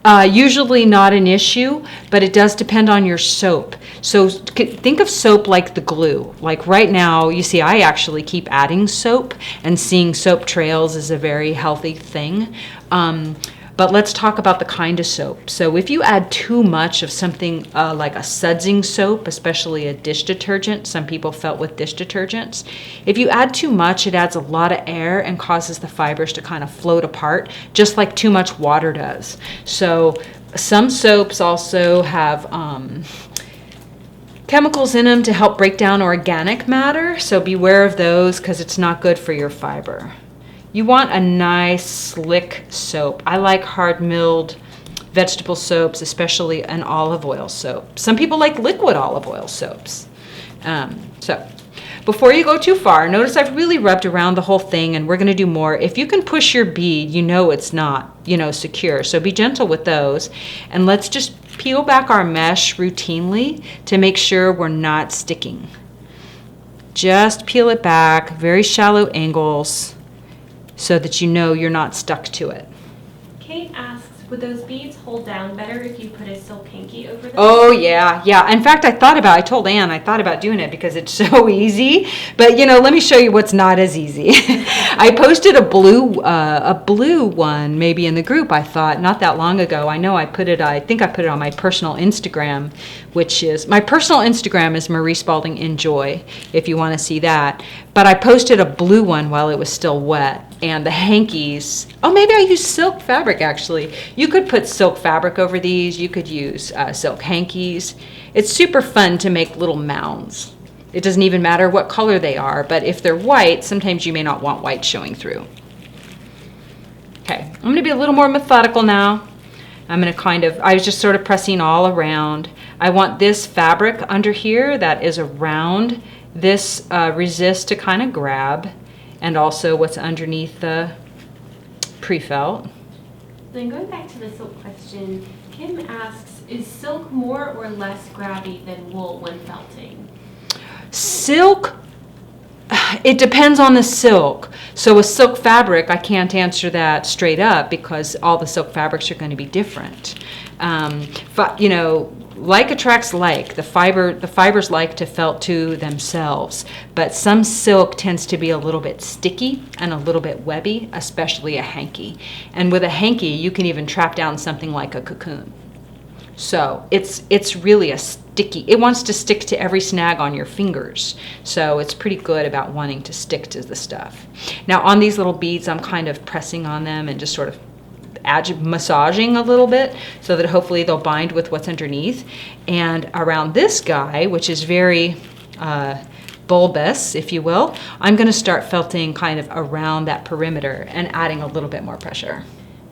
Usually not an issue, but it does depend on your soap. So think of soap like the glue. Like right now, you see I actually keep adding soap, and seeing soap trails is a very healthy thing. But let's talk about the kind of soap. So if you add too much of something like a sudsing soap, especially a dish detergent, some people felt with dish detergents, if you add too much, it adds a lot of air and causes the fibers to kind of float apart, just like too much water does. So some soaps also have chemicals in them to help break down organic matter, so beware of those because it's not good for your fiber. You want a nice, slick soap. I like hard-milled vegetable soaps, especially an olive oil soap. Some people like liquid olive oil soaps. So before you go too far, notice I've really rubbed around the whole thing, and we're going to do more. If you can push your bead, you know it's not, secure. So be gentle with those. And let's just peel back our mesh routinely to make sure we're not sticking. Just peel it back, very shallow angles, so that you're not stuck to it. Kate asks, would those beads hold down better if you put a silk hanky over them? Oh, yeah. In fact, I told Ann I thought about doing it because it's so easy. But, let me show you what's not as easy. I posted a blue one maybe in the group, I thought, not that long ago. I think I put it on my personal Instagram, my personal Instagram is Marie Spalding Enjoy, if you want to see that. But I posted a blue one while it was still wet. And the hankies, maybe I used silk fabric actually. You could put silk fabric over these. You could use silk hankies. It's super fun to make little mounds. It doesn't even matter what color they are, but if they're white, sometimes you may not want white showing through. Okay, I'm going to be a little more methodical now. I'm going to I was just sort of pressing all around. I want this fabric under here that is around this resist to kind of grab, and also what's underneath the pre-felt. Then going back to the silk question, Kim asks, is silk more or less grabby than wool when felting? Silk, it depends on the silk. So a silk fabric, I can't answer that straight up because all the silk fabrics are going to be different. But, like attracts like. The fibers like to felt to themselves, but some silk tends to be a little bit sticky and a little bit webby, especially a hanky. And with a hanky, you can even trap down something like a cocoon. So it's really a sticky. It wants to stick to every snag on your fingers. So it's pretty good about wanting to stick to the stuff. Now on these little beads, I'm kind of pressing on them and just sort of massaging a little bit so that hopefully they'll bind with what's underneath. And around this guy, which is very bulbous, if you will, I'm going to start felting kind of around that perimeter and adding a little bit more pressure.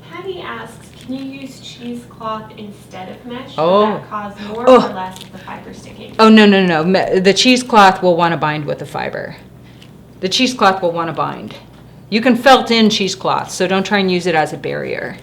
Patty asks, Can you use cheesecloth instead of mesh? Oh. Would that cause more or less of the fiber sticking? Oh, no. The cheesecloth will want to bind with the fiber. The cheesecloth will want to bind. You can felt in cheesecloth, so don't try and use it as a barrier.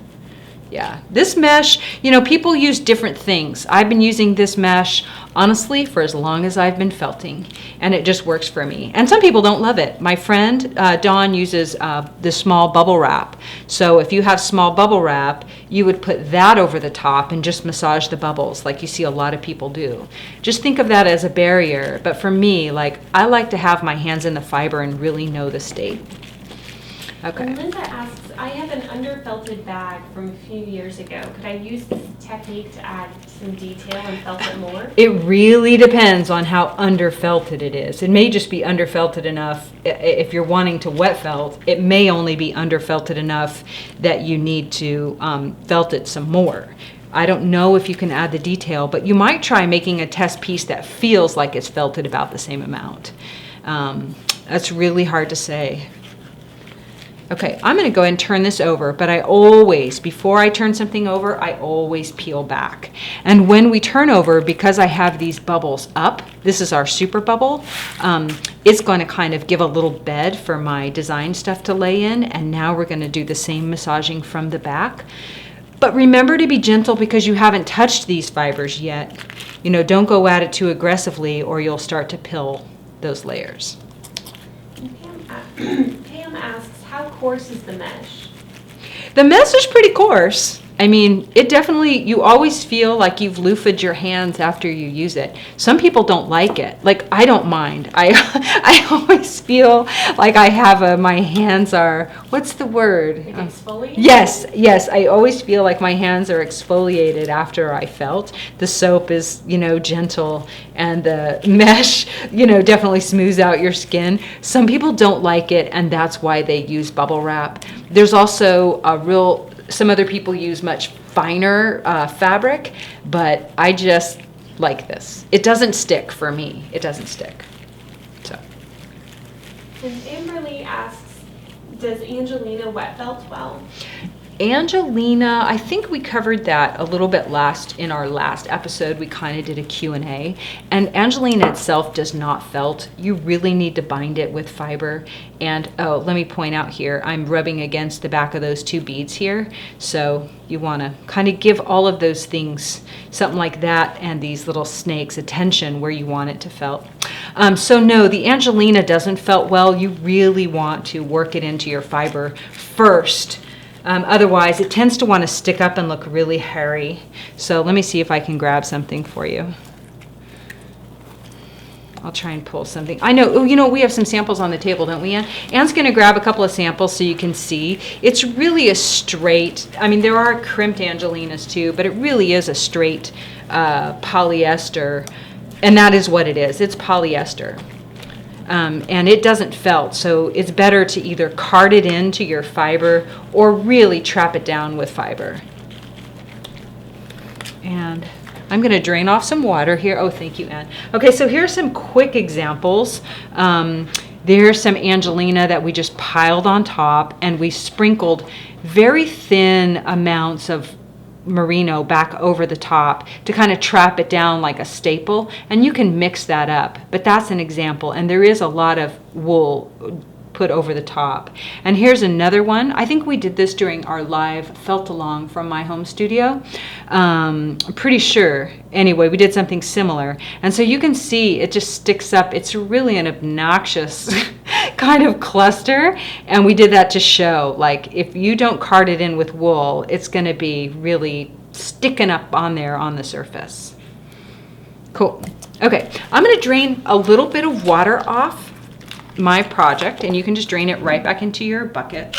Yeah, this mesh, people use different things. I've been using this mesh, honestly, for as long as I've been felting, and it just works for me. And some people don't love it. My friend, Dawn, uses this small bubble wrap. So if you have small bubble wrap, you would put that over the top and just massage the bubbles like you see a lot of people do. Just think of that as a barrier. But for me, I like to have my hands in the fiber and really know the state. Okay. And Linda asks, I have an underfelted bag from a few years ago. Could I use this technique to add some detail and felt it more? It really depends on how underfelted it is. It may just be underfelted enough. If you're wanting to wet felt, it may only be underfelted enough that you need to felt it some more. I don't know if you can add the detail, but you might try making a test piece that feels like it's felted about the same amount. That's really hard to say. Okay, I'm going to go ahead and turn this over, but before I turn something over, I always peel back. And when we turn over, because I have these bubbles up, this is our super bubble, it's going to kind of give a little bed for my design stuff to lay in, and now we're going to do the same massaging from the back. But remember to be gentle because you haven't touched these fibers yet. Don't go at it too aggressively or you'll start to pill those layers. Pam asks, how coarse is the mesh? The mesh is pretty coarse. I mean, it definitely, you always feel like you've loofed your hands after you use it. Some people don't like it. I don't mind. I always feel like I have my hands are, what's the word? Exfoliated? Yes. I always feel like my hands are exfoliated after I felt. The soap is, gentle, and the mesh, definitely smooths out your skin. Some people don't like it, and that's why they use bubble wrap. There's also some other people use much finer fabric, but I just like this. It doesn't stick for me. It doesn't stick. So. And Amberly asks, does Angelina wet felt well? Angelina, I think we covered that a little bit in our last episode. We kind of did a Q&A. And Angelina itself does not felt. You really need to bind it with fiber. And let me point out here, I'm rubbing against the back of those two beads here. So you want to kind of give all of those things, something like that, and these little snakes attention where you want it to felt. So no, the Angelina doesn't felt well. You really want to work it into your fiber first. Otherwise, it tends to want to stick up and look really hairy. So let me see if I can grab something for you. I'll try and pull something. I know, we have some samples on the table, don't we, Ann? Ann's going to grab a couple of samples so you can see. It's really a straight, there are crimped Angelinas too, but it really is a straight polyester. And that is what it is. It's polyester. And it doesn't felt, so it's better to either card it into your fiber or really trap it down with fiber. And I'm going to drain off some water here. Oh, thank you, Ann. Okay, so here's some quick examples. There's some Angelina that we just piled on top, and we sprinkled very thin amounts of Merino back over the top to kind of trap it down like a staple, and you can mix that up, but that's an example. And there is a lot of wool put over the top. And here's another one. I think we did this during our live felt along from my home studio. I'm pretty sure. Anyway, we did something similar. And so you can see it just sticks up. It's really an obnoxious kind of cluster. And we did that to show, if you don't card it in with wool, it's going to be really sticking up on there on the surface. Cool. Okay, I'm going to drain a little bit of water off my project, and you can just drain it right back into your bucket.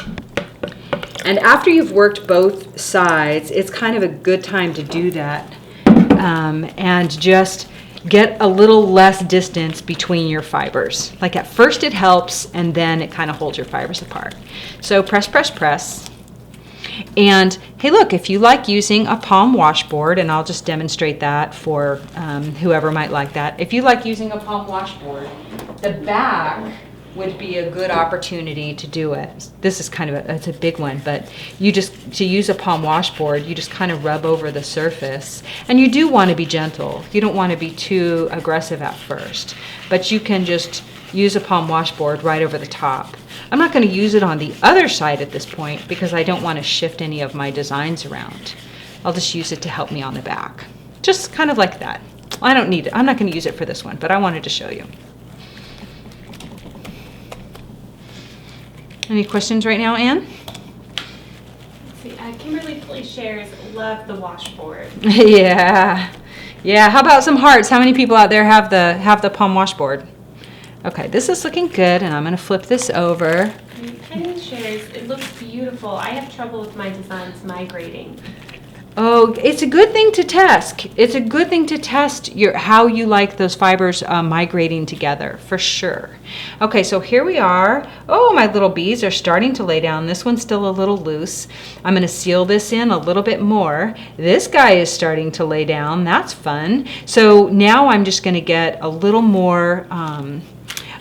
And after you've worked both sides, it's kind of a good time to do that, and just get a little less distance between your fibers. At first it helps, and then it kind of holds your fibers apart. So press, press, press. And hey, look, if you like using a palm washboard, and I'll just demonstrate that for whoever might like that. If you like using a palm washboard, the back would be a good opportunity to do it. This is kind of it's a big one, but you just, to use a palm washboard, you just kind of rub over the surface. And you do want to be gentle. You don't want to be too aggressive at first, but you can just use a palm washboard right over the top. I'm not going to use it on the other side at this point because I don't want to shift any of my designs around. I'll just use it to help me on the back. Just kind of like that. I don't need it. I'm not going to use it for this one, but I wanted to show you. Any questions right now, Anne? Let's see, Kimberly Police shares love the washboard. Yeah. Yeah, how about some hearts? How many people out there have the palm washboard? Okay, this is looking good, and I'm going to flip this over. Penny shares, it looks beautiful. I have trouble with my designs migrating. Oh, it's a good thing to test. It's a good thing to test how you like those fibers migrating together, for sure. Okay, so here we are. Oh, my little bees are starting to lay down. This one's still a little loose. I'm going to seal this in a little bit more. This guy is starting to lay down. That's fun. So now I'm just going to get a little more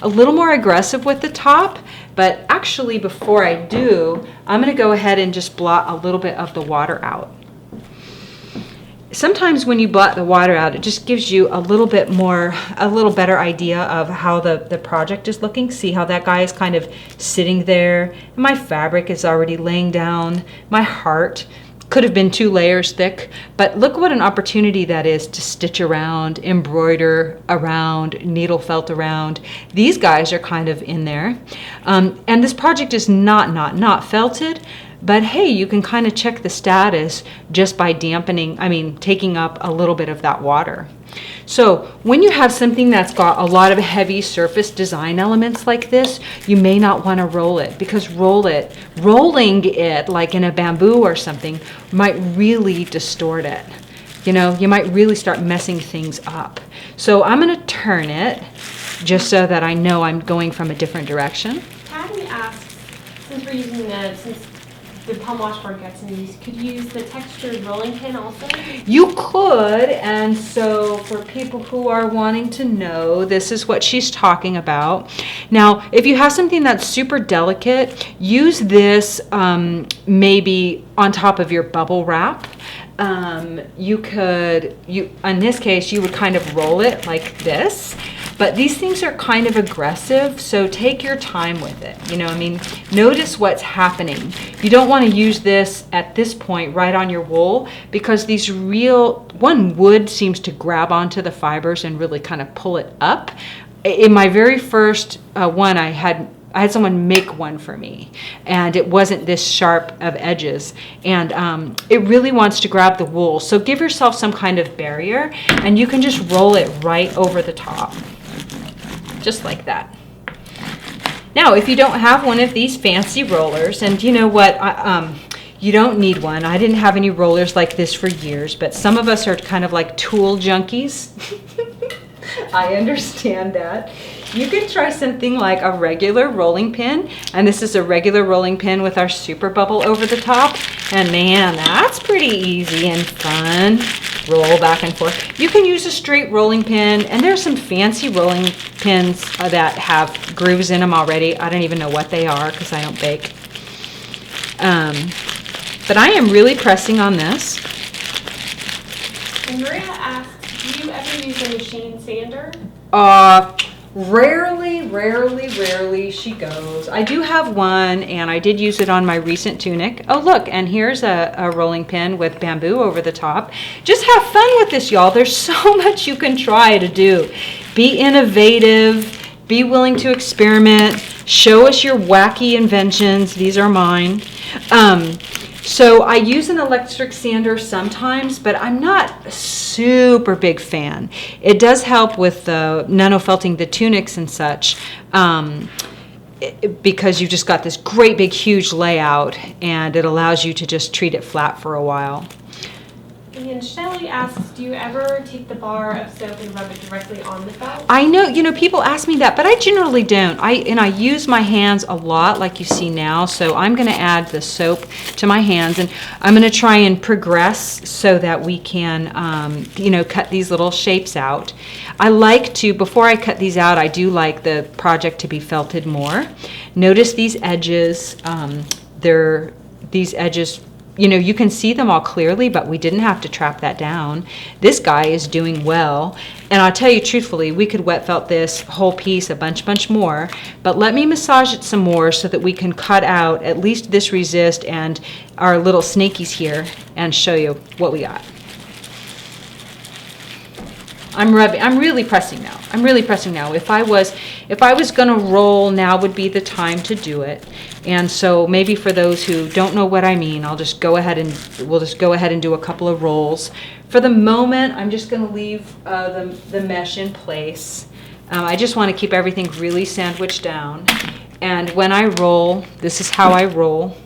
aggressive with the top. But actually, before I do, I'm going to go ahead and just blot a little bit of the water out. Sometimes when you blot the water out, it just gives you a little better idea of how the project is looking. See how that guy is kind of sitting there. My fabric is already laying down. My heart could have been 2 layers thick, but look what an opportunity that is to stitch around, embroider around, needle felt around. These guys are kind of in there. And this project is not felted. But hey, you can kind of check the status just by taking up a little bit of that water. So when you have something that's got a lot of heavy surface design elements like this, you may not want to roll it, because rolling it like in a bamboo or something might really distort it. You know, you might really start messing things up. So I'm going to turn it just so that I know I'm going from a different direction. Patty asks, since we're using the palm washboard gets in use, could you use the textured rolling pin also? You could, and so for people who are wanting to know, this is what she's talking about. Now, if you have something that's super delicate, use this maybe on top of your bubble wrap. In this case, you would kind of roll it like this. But these things are kind of aggressive, so take your time with it. Notice what's happening. You don't want to use this at this point right on your wool, because wood seems to grab onto the fibers and really kind of pull it up. In my very first one, I had someone make one for me, and it wasn't this sharp of edges, and it really wants to grab the wool. So give yourself some kind of barrier, and you can just roll it right over the top. Just like that. Now, if you don't have one of these fancy rollers, and you know what, you don't need one. I didn't have any rollers like this for years, but some of us are kind of like tool junkies. I understand that. You can try something like a regular rolling pin, and this is a regular rolling pin with our super bubble over the top, and man, that's pretty easy and fun. Roll back and forth. You can use a straight rolling pin, and there's some fancy rolling pins that have grooves in them already. I don't even know what they are because I don't bake. But I am really pressing on this. And Maria asks, do you ever use a machine sander? Rarely she goes. I do have one, and I did use it on my recent tunic. Oh, look, and here's a rolling pin with bamboo over the top. Just have fun with this, y'all. There's so much you can try to do. Be innovative. Be willing to experiment. Show us your wacky inventions. These are mine. So I use an electric sander sometimes, but I'm not a super big fan. It does help with the nano-felting the tunics and such, because you've just got this great big huge layout, and it allows you to just treat it flat for a while. And then Shelly asks, do you ever take the bar of soap and rub it directly on the felt? I know, people ask me that, but I generally don't. I use my hands a lot, like you see now, so I'm going to add the soap to my hands, and I'm going to try and progress so that we can, cut these little shapes out. I like to, before I cut these out, I do like the project to be felted more. Notice these edges, these edges, you can see them all clearly, but we didn't have to trap that down. This guy is doing well. And I'll tell you truthfully, we could wet felt this whole piece a bunch more, but let me massage it some more so that we can cut out at least this resist and our little snakies here and show you what we got. I'm really pressing now. If I was gonna roll, now would be the time to do it. And so maybe for those who don't know what I mean, we'll just go ahead and do a couple of rolls. For the moment, I'm just gonna leave the mesh in place. I just wanna keep everything really sandwiched down. And when I roll, this is how I roll.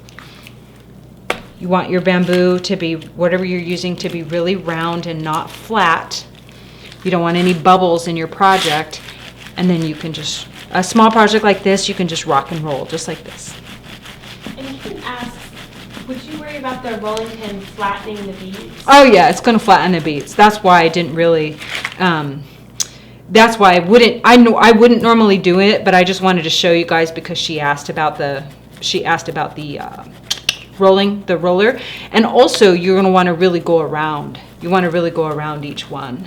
You want your bamboo to be, whatever you're using, to be really round and not flat. You don't want any bubbles in your project, and then you can just, a small project like this, you can just rock and roll, just like this. And Kim asks, would you worry about the rolling pin flattening the beads? Oh yeah, it's going to flatten the beads. That's why I didn't really, that's why I wouldn't normally do it, but I just wanted to show you guys because she asked about the roller, and also you're going to want to really go around. You want to really go around each one.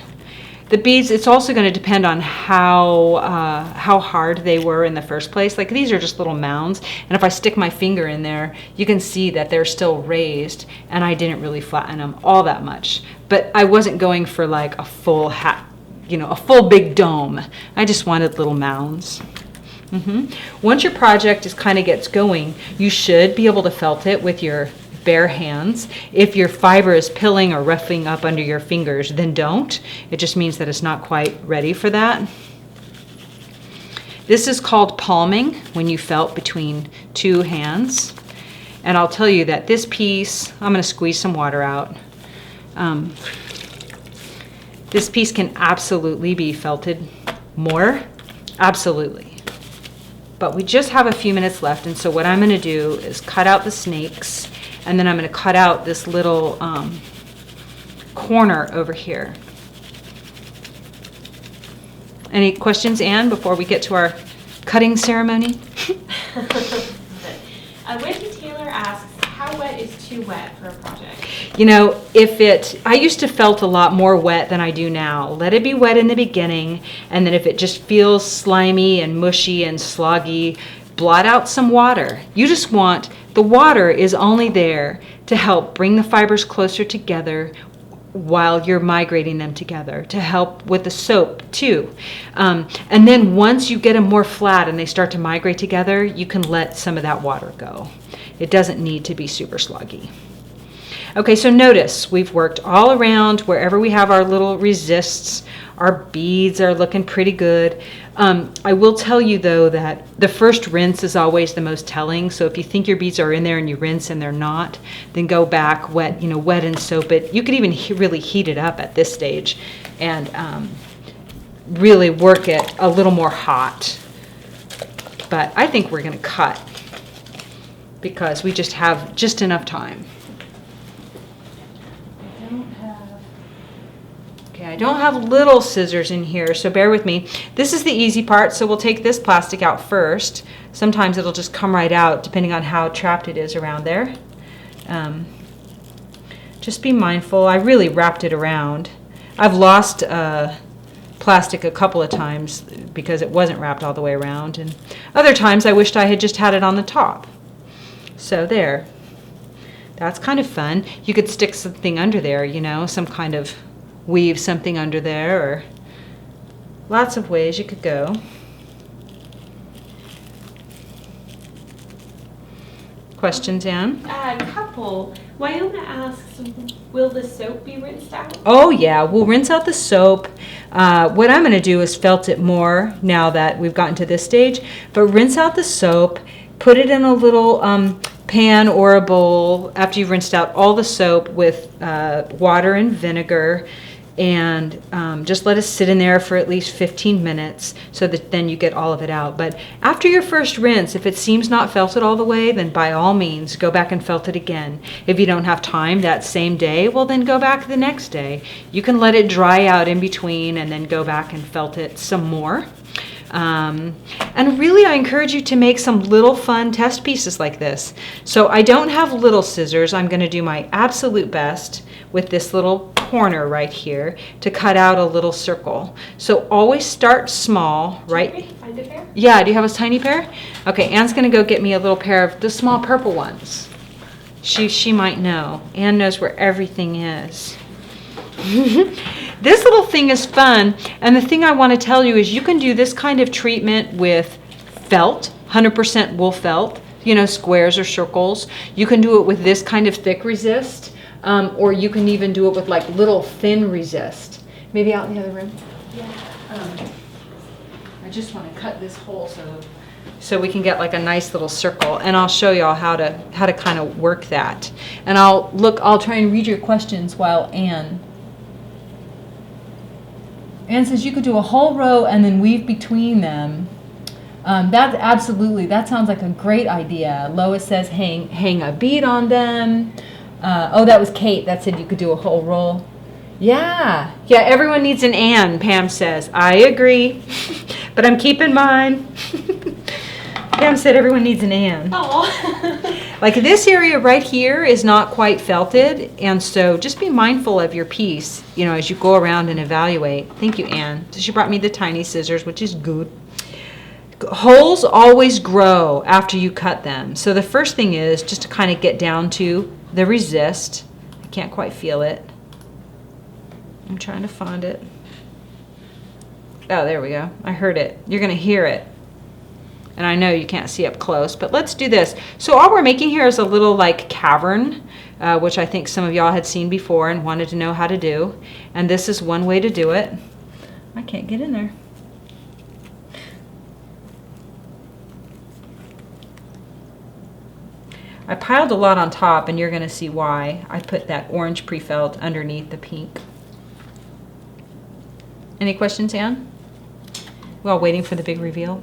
The beads, it's also going to depend on how hard they were in the first place. Like these are just little mounds, and if I stick my finger in there, you can see that they're still raised, and I didn't really flatten them all that much. But I wasn't going for like a full hat, a full big dome. I just wanted little mounds. Once your project gets going, you should be able to felt it with your bare hands. If your fiber is pilling or roughing up under your fingers, then don't. It just means that it's not quite ready for that. This is called palming, when you felt between two hands. And I'll tell you that this piece, I'm going to squeeze some water out. This piece can absolutely be felted more, absolutely. But we just have a few minutes left, and so what I'm going to do is cut out the snakes. And then I'm going to cut out this little corner over here. Any questions, Anne, before we get to our cutting ceremony? Wendy Taylor asks, how wet is too wet for a project? I used to felt a lot more wet than I do now. Let it be wet in the beginning, and then if it just feels slimy and mushy and sloggy, blot out some water. You just want, the water is only there to help bring the fibers closer together while you're migrating them together, to help with the soap too. And then once you get them more flat and they start to migrate together, you can let some of that water go. It doesn't need to be super sloggy. Okay, so notice we've worked all around wherever we have our little resists. Our beads are looking pretty good. I will tell you though that the first rinse is always the most telling. So if you think your beads are in there and you rinse and they're not, then go back, wet and soap it. You could even really heat it up at this stage and really work it a little more hot. But I think we're going to cut because we just have just enough time. I don't have little scissors in here, so bear with me. This is the easy part, so we'll take this plastic out first. Sometimes it'll just come right out depending on how trapped it is around there. Just be mindful. I really wrapped it around. I've lost plastic a couple of times because it wasn't wrapped all the way around, and other times I wished I had just had it on the top. So there. That's kind of fun. You could stick something under there, some kind of weave something under there, or lots of ways you could go. Questions, Anne? A couple. Wyoma asks, will the soap be rinsed out? Oh yeah, we'll rinse out the soap. What I'm going to do is felt it more now that we've gotten to this stage, but rinse out the soap. put it in a little pan or a bowl after you've rinsed out all the soap with water and vinegar, and just let it sit in there for at least 15 minutes so that then you get all of it out. But after your first rinse, if it seems not felted all the way, then by all means go back and felt it again. If you don't have time that same day, well then go back the next day. You can let it dry out in between and then go back and felt it some more. And really, I encourage you to make some little fun test pieces like this. So I don't have little scissors. I'm going to do my absolute best with this little corner right here to cut out a little circle. So always start small, right? Can you find a pair? Yeah, do you have a tiny pair? Okay, Anne's going to go get me a little pair of the small purple ones. She might know. Anne knows where everything is. This little thing is fun, and the thing I want to tell you is you can do this kind of treatment with felt, 100% wool felt, you know, squares or circles. You can do it with this kind of thick resist, or you can even do it with like little thin resist. Maybe out in the other room? Yeah. I just want to cut this hole so we can get like a nice little circle, and I'll show y'all how to kind of work that. And I'll try and read your questions while Anne says you could do a whole row and then weave between them. That sounds like a great idea. Lois says hang a bead on them. Oh, that was Kate that said you could do a whole roll. Yeah, everyone needs an Anne, Pam says. I agree, but I'm keeping mine. Pam said everyone needs an Anne. Oh. Like this area right here is not quite felted, and so just be mindful of your piece, you know, as you go around and evaluate. Thank you, Anne. So she brought me the tiny scissors, which is good. Holes always grow after you cut them. So the first thing is just to kind of get down to the resist. I can't quite feel it. I'm trying to find it. Oh, there we go. I heard it. You're going to hear it. And I know you can't see up close, but let's do this. So all we're making here is a little like cavern, which I think some of y'all had seen before and wanted to know how to do. And this is one way to do it. I can't get in there. I piled a lot on top, and you're going to see why. I put that orange pre-felt underneath the pink. Any questions, Anne? While waiting for the big reveal.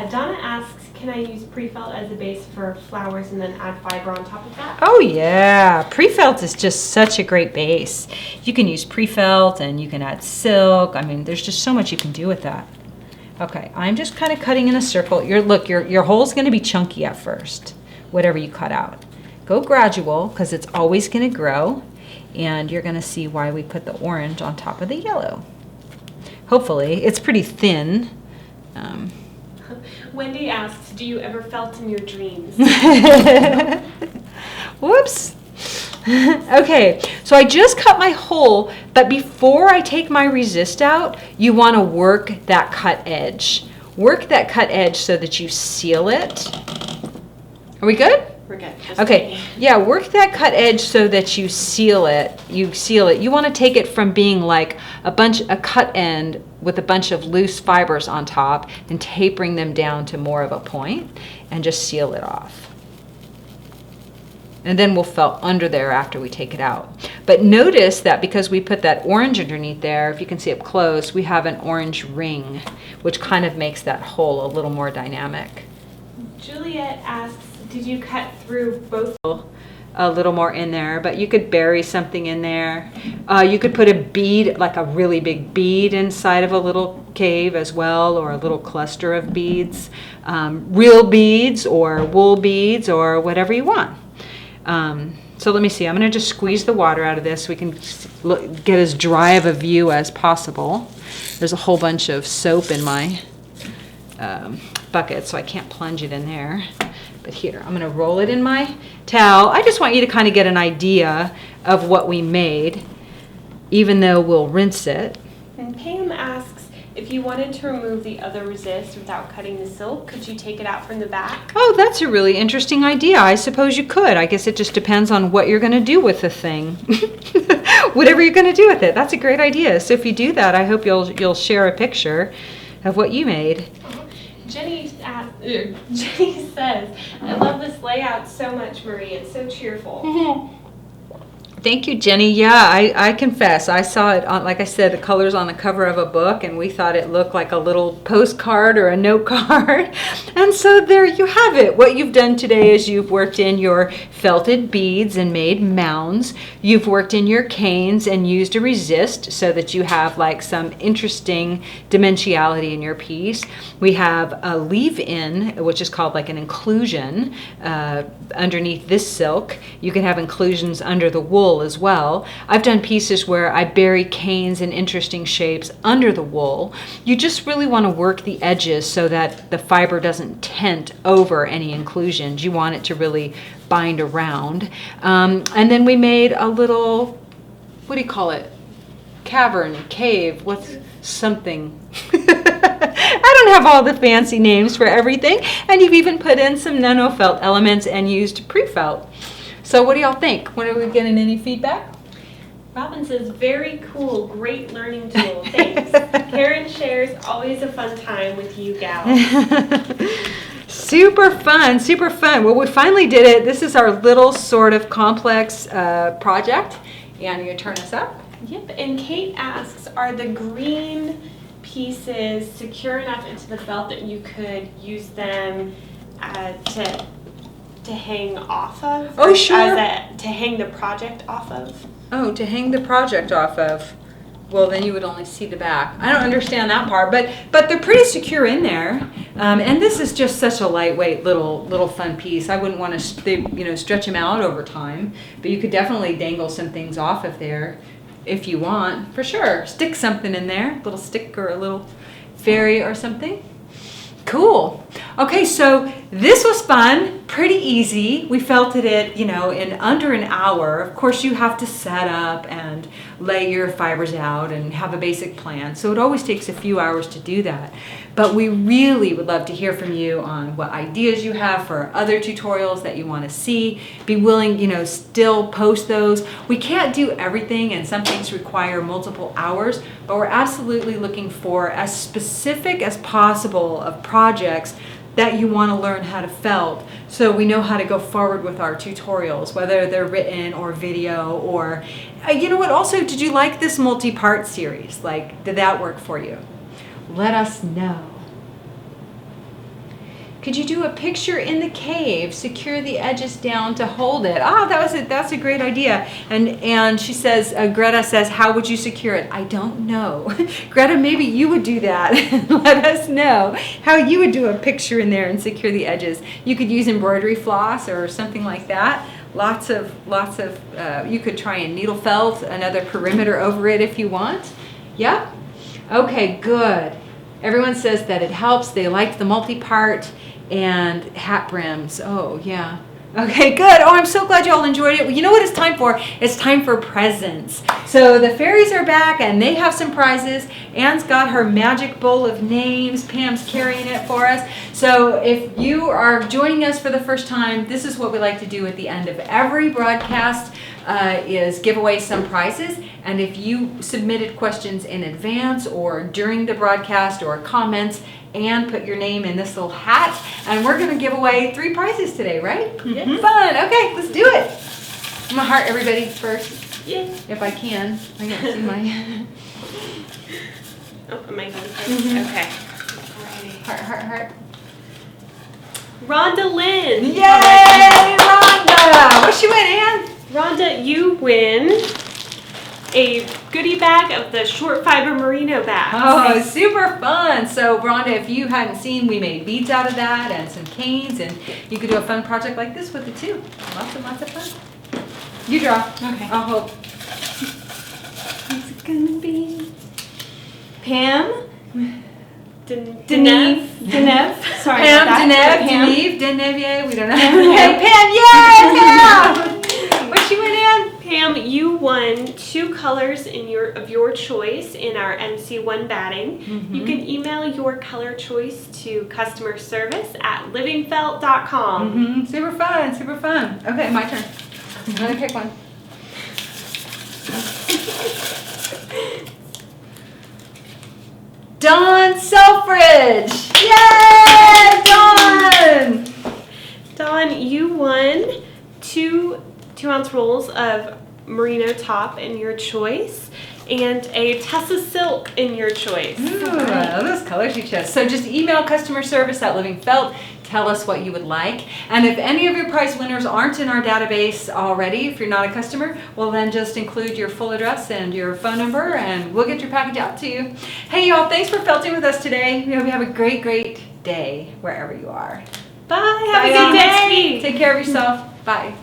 Donna asks, can I use pre-felt as a base for flowers and then add fiber on top of that? Oh yeah, pre-felt is just such a great base. You can use pre-felt and you can add silk. I mean, there's just so much you can do with that. Okay, I'm just kind of cutting in a circle. Your hole's going to be chunky at first, whatever you cut out. Go gradual, because it's always going to grow, and you're going to see why we put the orange on top of the yellow. Hopefully, it's pretty thin. Wendy asks, do you ever felt in your dreams? Whoops. Okay, so I just cut my hole, but before I take my resist out, you want to work that cut edge. Work that cut edge so that you seal it. Are we good? We're good. Okay, yeah, work that cut edge so that you seal it. You want to take it from being like a cut end with a bunch of loose fibers on top and tapering them down to more of a point, and just seal it off. And then we'll felt under there after we take it out. But notice that because we put that orange underneath there, if you can see up close, we have an orange ring, which kind of makes that hole a little more dynamic. Juliet asks, did you cut through both? A little more in there, but you could bury something in there. You could put a bead, like a really big bead inside of a little cave as well, or a little cluster of beads. Real beads or wool beads or whatever you want. So let me see, I'm going to just squeeze the water out of this so we can get as dry of a view as possible. There's a whole bunch of soap in my bucket, so I can't plunge it in there. But here, I'm going to roll it in my towel. I just want you to kind of get an idea of what we made, even though we'll rinse it. And Pam asks, if you wanted to remove the other resist without cutting the silk, could you take it out from the back? Oh, that's a really interesting idea. I suppose you could. I guess it just depends on what you're going to do with the thing. Whatever you're going to do with it. That's a great idea. So if you do that, I hope you'll share a picture of what you made. Jenny says, I love this layout so much, Marie. It's so cheerful. Thank you, Jenny. Yeah, I confess. I saw it on, like I said, the colors on the cover of a book, and we thought it looked like a little postcard or a note card. And so there you have it. What you've done today is you've worked in your felted beads and made mounds. You've worked in your canes and used a resist so that you have like some interesting dimensionality in your piece. We have a leave-in, which is called like an inclusion underneath this silk. You can have inclusions under the wool as well. I've done pieces where I bury canes in interesting shapes under the wool. You just really want to work the edges so that the fiber doesn't tent over any inclusions. You want it to really bind around. And then we made a little, what do you call it? Cavern, cave, what's something? I don't have all the fancy names for everything. And you've even put in some nanofelt elements and used prefelt. So what do y'all think? When are we getting any feedback? Robin says, very cool, great learning tool. Thanks. Karen shares, always a fun time with you gals. Super fun, super fun. Well, we finally did it. This is our little sort of complex project. And you turn us up. Yep, and Kate asks, are the green pieces secure enough into the felt that you could use them to hang off of? Oh, sure. To hang the project off of? Oh, to hang the project off of. Well, then you would only see the back. I don't understand that part, but they're pretty secure in there. And this is just such a lightweight little fun piece. I wouldn't want to stretch them out over time, but you could definitely dangle some things off of there if you want, for sure. Stick something in there, a little stick or a little fairy or something. Cool. Okay, so this was fun, pretty easy. We felted it, in under an hour. Of course, you have to set up and lay your fibers out and have a basic plan. So it always takes a few hours to do that. But we really would love to hear from you on what ideas you have for other tutorials that you want to see. Be willing, still post those. We can't do everything, and some things require multiple hours, but we're absolutely looking for as specific as possible of projects that you want to learn how to felt, so we know how to go forward with our tutorials, whether they're written or video or, also, did you like this multi-part series? Did that work for you? Let us know. Could you do a picture in the cave? Secure the edges down to hold it. That's a great idea. And she says, Greta says, how would you secure it? I don't know. Greta, maybe you would do that. Let us know how you would do a picture in there and secure the edges. You could use embroidery floss or something like that. Lots of, you could try and needle felt, another perimeter over it if you want. Yeah? Okay, good. Everyone says that it helps. They liked the multi-part and hat brims. Oh, yeah. Okay, good. Oh, I'm so glad you all enjoyed it. Well, you know what it's time for? It's time for presents. So the fairies are back and they have some prizes. Anne's got her magic bowl of names. Pam's carrying it for us. So if you are joining us for the first time, this is what we like to do at the end of every broadcast. Is give away some prizes, and if you submitted questions in advance or during the broadcast or comments, and put your name in this little hat, and we're going to give away 3 prizes today, right? Mm-hmm. Fun. Okay, let's do it. I'm going to heart everybody first. Yeah. If I can. I can't see my... Oh, am I going first? Mm-hmm. Okay. Alrighty. Heart. Rhonda Lynn. Yay, Rhonda! What she win, Ann? Rhonda, you win a goodie bag of the short fiber merino bags. Oh, super fun. So, Rhonda, if you hadn't seen, we made beads out of that and some canes, and you could do a fun project like this with it too. Lots of fun. You draw. Okay. I'll hold. What's it gonna be? Pam? Deneve. Sorry Pam, about that. Deneve, we don't know. Okay, Pam, yay, Pam! What she went in? Pam, you won 2 colors of your choice in our MC1 batting. Mm-hmm. You can email your color choice to customer service at livingfelt.com. Mm-hmm. Super fun. Okay, my turn. I'm gonna pick one. Dawn Selfridge! Yay! 2 2-ounce rolls of Merino top in your choice, and a Tessa silk in your choice. Ooh, those colors you chose. So just email customer service at Living Felt. Tell us what you would like. And if any of your prize winners aren't in our database already, if you're not a customer, well then just include your full address and your phone number and we'll get your package out to you. Hey y'all, thanks for felting with us today. We hope you have a great, great day wherever you are. Bye. Have a good day. Take care of yourself. Bye.